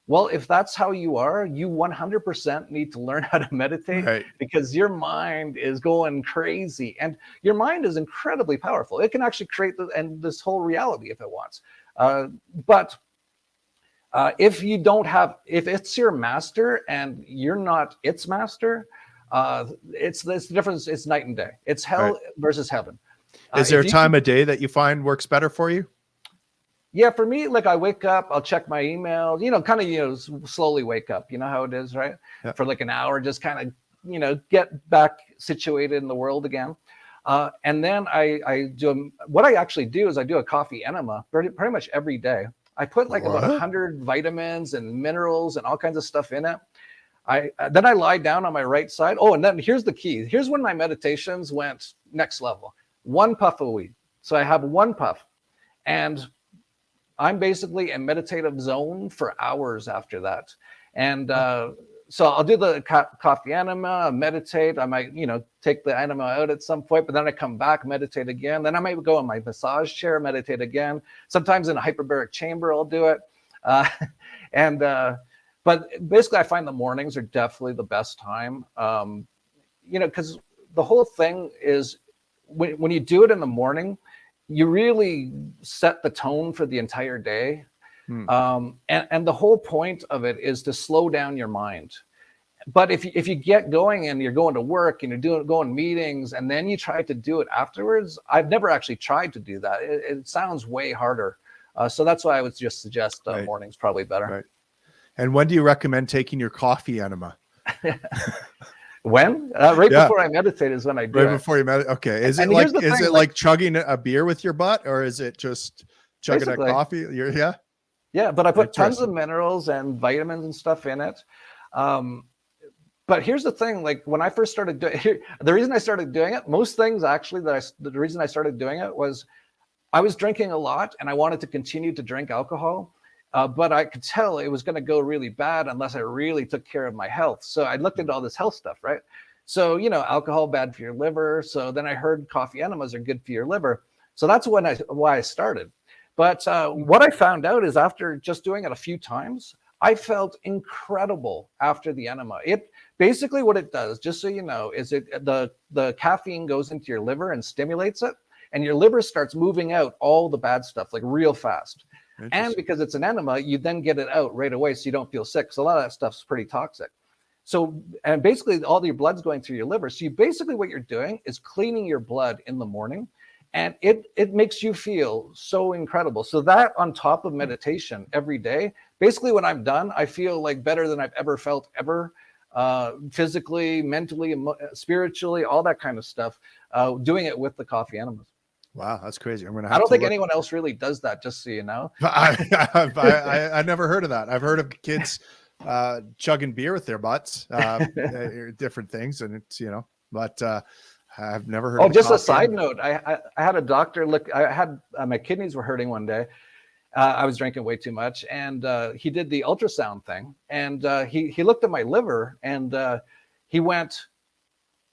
Well, if that's how you are, you 100% need to learn how to meditate, because your mind is going crazy, and your mind is incredibly powerful. It can actually create this whole reality if it wants. But if it's your master and you're not its master, it's the difference. It's night and day. It's hell versus heaven. Is there a time of day that you find works better for you? Yeah, for me, I wake up, I'll check my email, slowly wake up, you know how it is, right? Yeah. For an hour, just kind of, get back situated in the world again. And then what I actually do is I do a coffee enema pretty much every day. I put about 100 vitamins and minerals and all kinds of stuff in it. Then I lie down on my right side. Oh, and then here's the key. Here's when my meditations went next level. 1 puff a week. So I have 1 puff, and I'm basically in meditative zone for hours after that. And so I'll do the coffee enema, meditate. I might, take the enema out at some point, but then I come back, meditate again. Then I might go in my massage chair, meditate again. Sometimes in a hyperbaric chamber, I'll do it. But basically I find the mornings are definitely the best time. Because the whole thing is when you do it in the morning, you really set the tone for the entire day. And the whole point of it is to slow down your mind. But if you get going and you're going to work and you're going meetings and then you try to do it afterwards, I've never actually tried to do that. It sounds way harder. So that's why I would just suggest mornings probably better. Right. And when do you recommend taking your coffee enema? When? Right before I meditate is when I do it. Right before you meditate. Okay. Is it like chugging a beer with your butt, or is it just chugging a coffee? Yeah, but I put tons of minerals and vitamins and stuff in it. But here's the thing, like when I first started doing the reason I started doing it, most things actually the reason I started doing it was I was drinking a lot and I wanted to continue to drink alcohol. But I could tell it was going to go really bad unless I really took care of my health. So I looked into all this health stuff, right? So, alcohol bad for your liver. So then I heard coffee enemas are good for your liver. So that's why I started. But what I found out is after just doing it a few times, I felt incredible after the enema. It basically what it does, just so you know, is the caffeine goes into your liver and stimulates it, and your liver starts moving out all the bad stuff like real fast. And because it's an enema, you then get it out right away so you don't feel sick. So a lot of that stuff's pretty toxic. So, and basically all your blood's going through your liver. So basically what you're doing is cleaning your blood in the morning, and it makes you feel so incredible. So that on top of meditation every day, basically when I'm done, I feel like better than I've ever felt ever, physically, mentally, spiritually, all that kind of stuff, doing it with the coffee enemas. Wow, that's crazy. I don't think anyone else really does that, just so you know. I never heard of that. I've heard of kids chugging beer with their butts, different things, and it's but I've never heard. Oh, just a side note. I had a doctor look. I had my kidneys were hurting one day. I was drinking way too much, and he did the ultrasound thing, and he looked at my liver, and he went,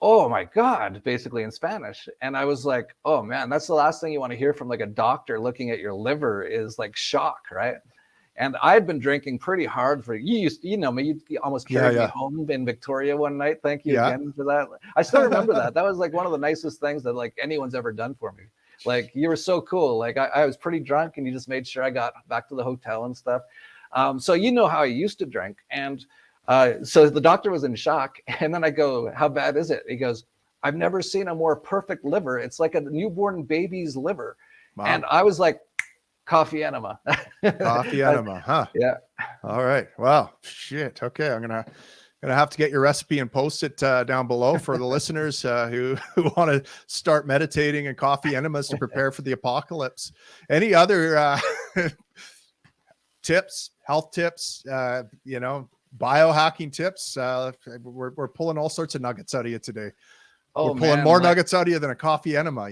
"Oh my God," basically in Spanish. And I was like, "Oh man, that's the last thing you want to hear from like a doctor looking at your liver is like shock, right?" And I had been drinking pretty hard for you know me, you almost carried me home in Victoria one night. Thank you again for that. I still remember that. That was like one of the nicest things that like anyone's ever done for me. Like you were so cool. Like I was pretty drunk and you just made sure I got back to the hotel and stuff. So you know how I used to drink. And so the doctor was in shock. And then I go, "How bad is it?" He goes, "I've never seen a more perfect liver. It's like a newborn baby's liver." Wow. And I was like, coffee enema. Coffee enema, huh? Yeah. All right. Wow. Shit. Okay. I'm gonna have to get your recipe and post it down below for the listeners who want to start meditating and coffee enemas to prepare for the apocalypse. Any other tips, health tips, biohacking tips? We're pulling all sorts of nuggets out of you today. We're pulling more nuggets out of you than a coffee enema,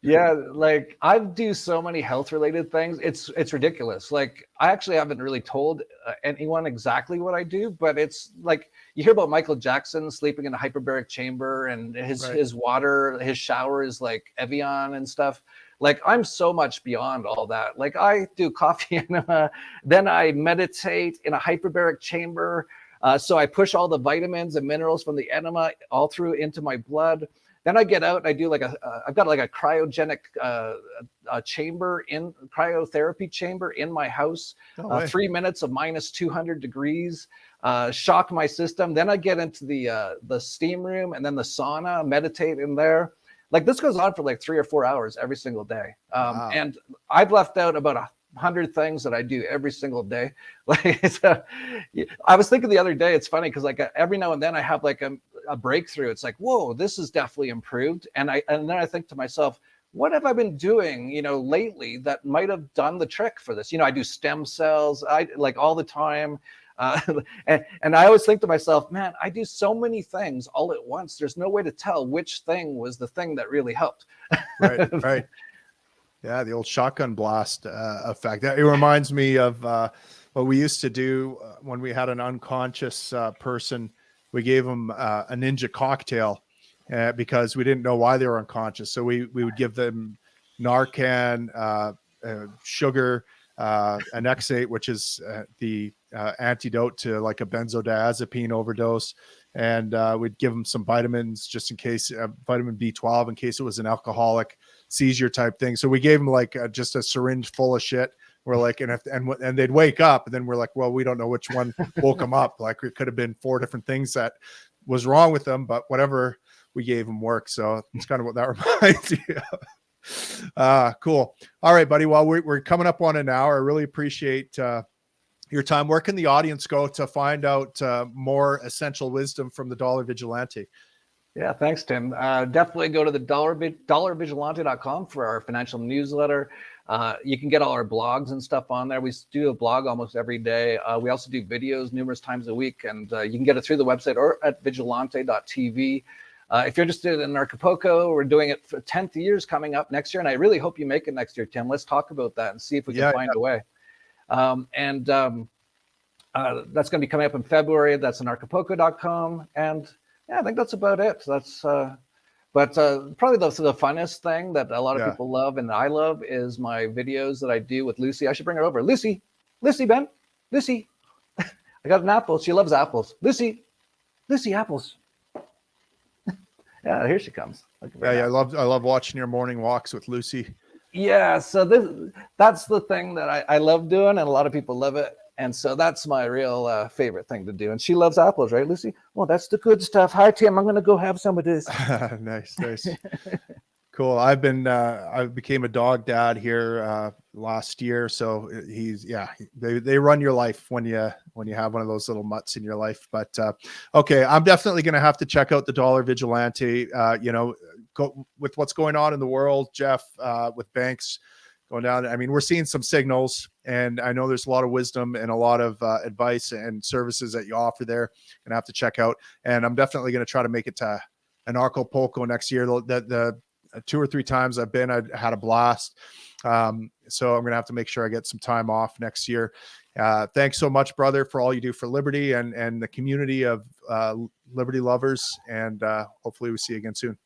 Yeah, like I do so many health related things. It's ridiculous. Like I actually haven't really told anyone exactly what I do, but it's like you hear about Michael Jackson sleeping in a hyperbaric chamber and his water, his shower is like Evian and stuff. Like I'm so much beyond all that. Like I do coffee enema, then I meditate in a hyperbaric chamber. So I push all the vitamins and minerals from the enema all through into my blood. Then I get out and I do like I've got like a cryogenic cryotherapy chamber in my house, 3 minutes of minus 200 degrees, shock my system. Then I get into the steam room and then the sauna, meditate in there. Like this goes on for like 3 or 4 hours every single day. Wow. And I've left out about 100 things that I do every single day. Like I was thinking the other day, it's funny because like every now and then I have like a breakthrough. It's like, whoa, this is definitely improved. And then I think to myself, what have I been doing, lately that might have done the trick for this? I do stem cells, I like all the time. And I always think to myself, man, I do so many things all at once. There's no way to tell which thing was the thing that really helped. Right. Yeah, the old shotgun blast effect. It reminds me of what we used to do when we had an unconscious person. We gave them a ninja cocktail because we didn't know why they were unconscious. So we would give them Narcan, sugar, Anexate, which is the antidote to like a benzodiazepine overdose. And we'd give them some vitamins just in case, vitamin B12 in case it was an alcoholic seizure type thing. So we gave them like just a syringe full of shit we're like, and they'd wake up, and then we're like, well, we don't know which one woke them up. Like it could have been 4 different things that was wrong with them, but whatever we gave them worked. So it's kind of what that reminds me of. Cool. All right, buddy. Well, we're coming up on an hour. I really appreciate your time. Where can the audience go to find out more essential wisdom from the Dollar Vigilante? Yeah, thanks, Tim. Definitely go to the dollarvigilante.com for our financial newsletter. You can get all our blogs and stuff on there. We do a blog almost every day. We also do videos numerous times a week, and you can get it through the website or at vigilante.tv. If you're interested in Anarchapulco, we're doing it for 10th years coming up next year, and I really hope you make it next year, Tim. Let's talk about that and see if we can find a way. That's going to be coming up in February. That's anarchapulco.com. And yeah, I think that's about it. That's but probably the funnest thing that a lot of people love and I love is my videos that I do with Lucy. I should bring her over. Lucy, Ben, Lucy. I got an apple. She loves apples. Lucy, apples. Yeah, here she comes. I love watching your morning walks with Lucy. Yeah, so that's the thing that I love doing, and a lot of people love it. And so that's my real favorite thing to do. And she loves apples, right, Lucy? Well, that's the good stuff. Hi, Tim. I'm going to go have some of this. Nice. Cool. I became a dog dad here last year. So they run your life when you have one of those little mutts in your life. But okay, I'm definitely going to have to check out the Dollar Vigilante. Go with what's going on in the world, Jeff, with banks going down. I mean, we're seeing some signals, and I know there's a lot of wisdom and a lot of advice and services that you offer there. Gonna have to check out, and I'm definitely going to try to make it to Anarchapulco next year. The 2 or 3 times I've been, I had a blast. So I'm going to have to make sure I get some time off next year. Thanks so much, brother, for all you do for liberty and the community of liberty lovers. And hopefully we see you again soon.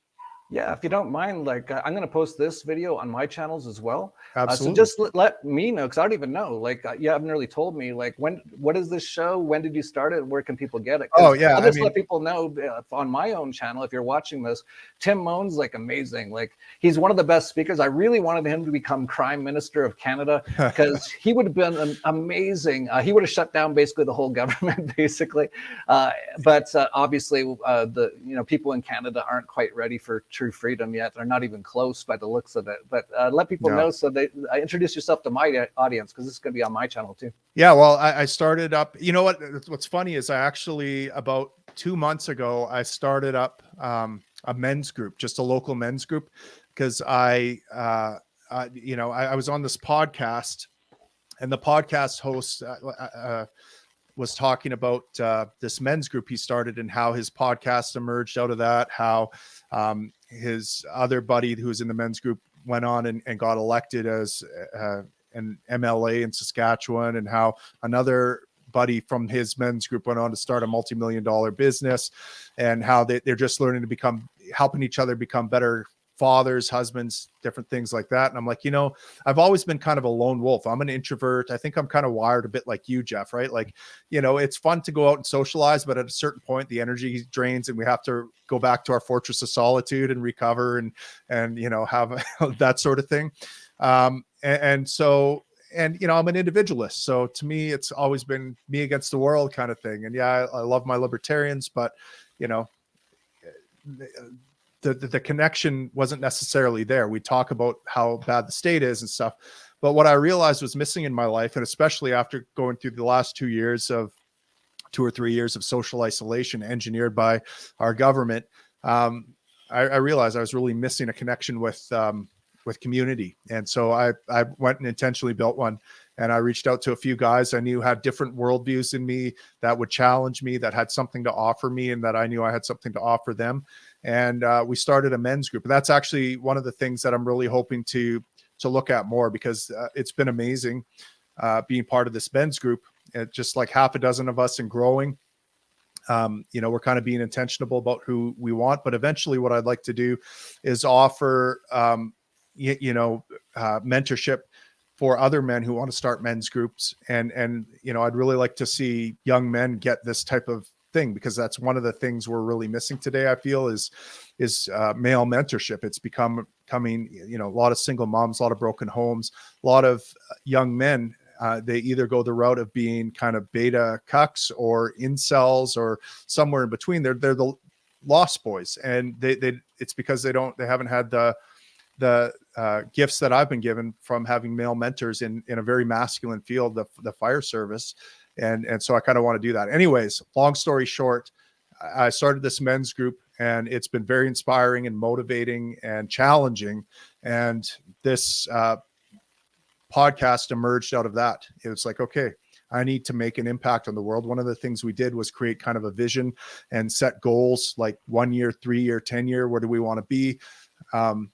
Yeah, if you don't mind, I'm going to post this video on my channels as well. Absolutely. So just let me know, because I don't even know. You haven't really told me, what is this show? When did you start it? Where can people get it? Oh, yeah. I'll just let people know on my own channel, if you're watching this, Tim Moan's amazing. He's one of the best speakers. I really wanted him to become Prime Minister of Canada, because he would have been amazing. He would have shut down basically the whole government, basically. But obviously, people in Canada aren't quite ready for true freedom yet. They're not even close by the looks of it. But let people know, so they introduce yourself to my audience, because this is going to be on my channel too. Yeah, well, I started up. You know what's funny is I actually, about 2 months ago, I started up a men's group, just a local men's group, because I was on this podcast, and the podcast host was talking about this men's group he started and how his podcast emerged out of that, how his other buddy who was in the men's group went on and got elected as an MLA in Saskatchewan, and how another buddy from his men's group went on to start a multi-million-dollar business, and how they're just learning to helping each other become better fathers, husbands, different things like that. And I'm like, I've always been kind of a lone wolf. I'm an introvert. I think I'm kind of wired a bit like you, Jeff, right? It's fun to go out and socialize, but at a certain point, the energy drains, and we have to go back to our fortress of solitude and recover and have that sort of thing. So I'm an individualist. So to me, it's always been me against the world kind of thing. And yeah, I love my libertarians, but the connection wasn't necessarily there. We talk about how bad the state is and stuff, but what I realized was missing in my life, and especially after going through the last 2 or 3 years of social isolation engineered by our government, I realized I was really missing a connection with community. And so I went and intentionally built one, and I reached out to a few guys I knew had different worldviews in me, that would challenge me, that had something to offer me, and that I knew I had something to offer them. And we started a men's group. And that's actually one of the things that I'm really hoping to look at more, because it's been amazing being part of this men's group. Just like half a dozen of us and growing. We're kind of being intentional about who we want, but eventually what I'd like to do is offer, mentorship for other men who want to start men's groups. And I'd really like to see young men get this type of thing, because that's one of the things we're really missing today, I feel, is male mentorship. It's coming, you know, a lot of single moms, a lot of broken homes, a lot of young men. They either go the route of being kind of beta cucks or incels or somewhere in between. They're the lost boys, and it's because they haven't had the gifts that I've been given from having male mentors in a very masculine field, the fire service. And so I kind of want to do that. Anyways, long story short, I started this men's group, and it's been very inspiring and motivating and challenging. And this podcast emerged out of that. It was like, okay, I need to make an impact on the world. One of the things we did was create kind of a vision and set goals, like 1 year, 3 year, 10 year. Where do we want to be?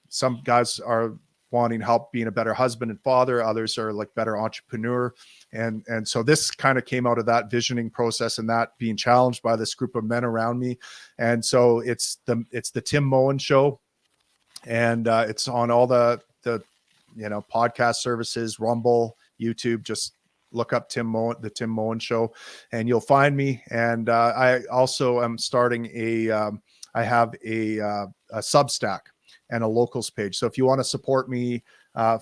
Some guys are wanting help being a better husband and father. Others are like better entrepreneur. And so this kind of came out of that visioning process, and that being challenged by this group of men around me. And so it's the Tim Moen Show, and it's on all the podcast services, Rumble, YouTube. Just look up the Tim Moen Show, and you'll find me. And I also am starting I have a Substack and a locals page. So if you want to support me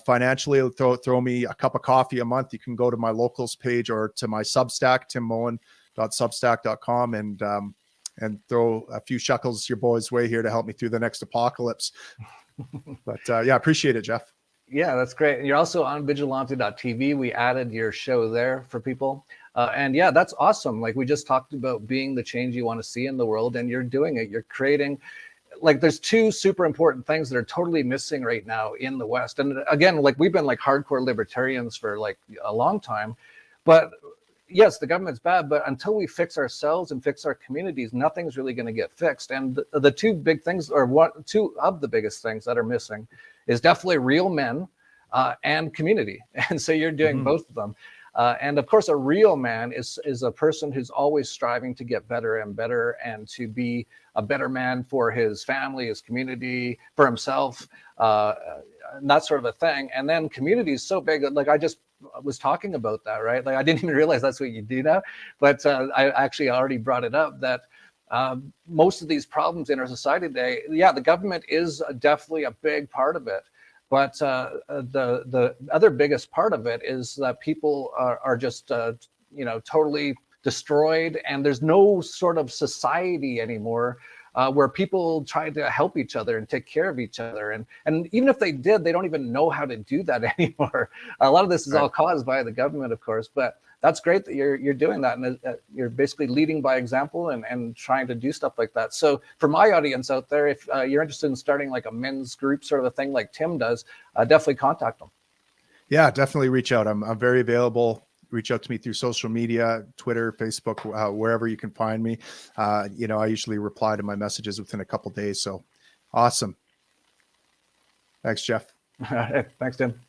financially, throw me a cup of coffee a month, you can go to my locals page or to my Substack, timmoen.substack.com, and throw a few shekels your boy's way here to help me through the next apocalypse. But yeah, appreciate it, Jeff. Yeah, that's great. And you're also on vigilante.tv. We added your show there for people. And yeah, that's awesome. Like we just talked about being the change you want to see in the world, and you're doing it. You're creating, like, there's two super important things that are totally missing right now in the West. And again, like we've been like hardcore libertarians for like a long time, but yes, the government's bad, but until we fix ourselves and fix our communities, nothing's really going to get fixed. And the two big things, or two of the biggest things that are missing, is definitely real men and community. And so you're doing both of them. And of course, a real man is a person who's always striving to get better and better, and to be a better man for his family, his community, for himself, and that sort of a thing. And then community is so big. Like I just was talking about that, right? Like I didn't even realize that's what you do now, but I actually already brought it up that most of these problems in our society today, yeah, the government is definitely a big part of it. But the other biggest part of it is that people are just, totally destroyed, and there's no sort of society anymore where people try to help each other and take care of each other. And even if they did, they don't even know how to do that anymore. A lot of this is all caused by the government, of course, but that's great that you're doing that, and you're basically leading by example and trying to do stuff like that. So for my audience out there, if you're interested in starting like a men's group sort of a thing like Tim does, definitely contact them. Yeah, definitely reach out. I'm very available. Reach out to me through social media, Twitter, Facebook, wherever you can find me. I usually reply to my messages within a couple of days. So awesome. Thanks, Jeff. Thanks, Tim.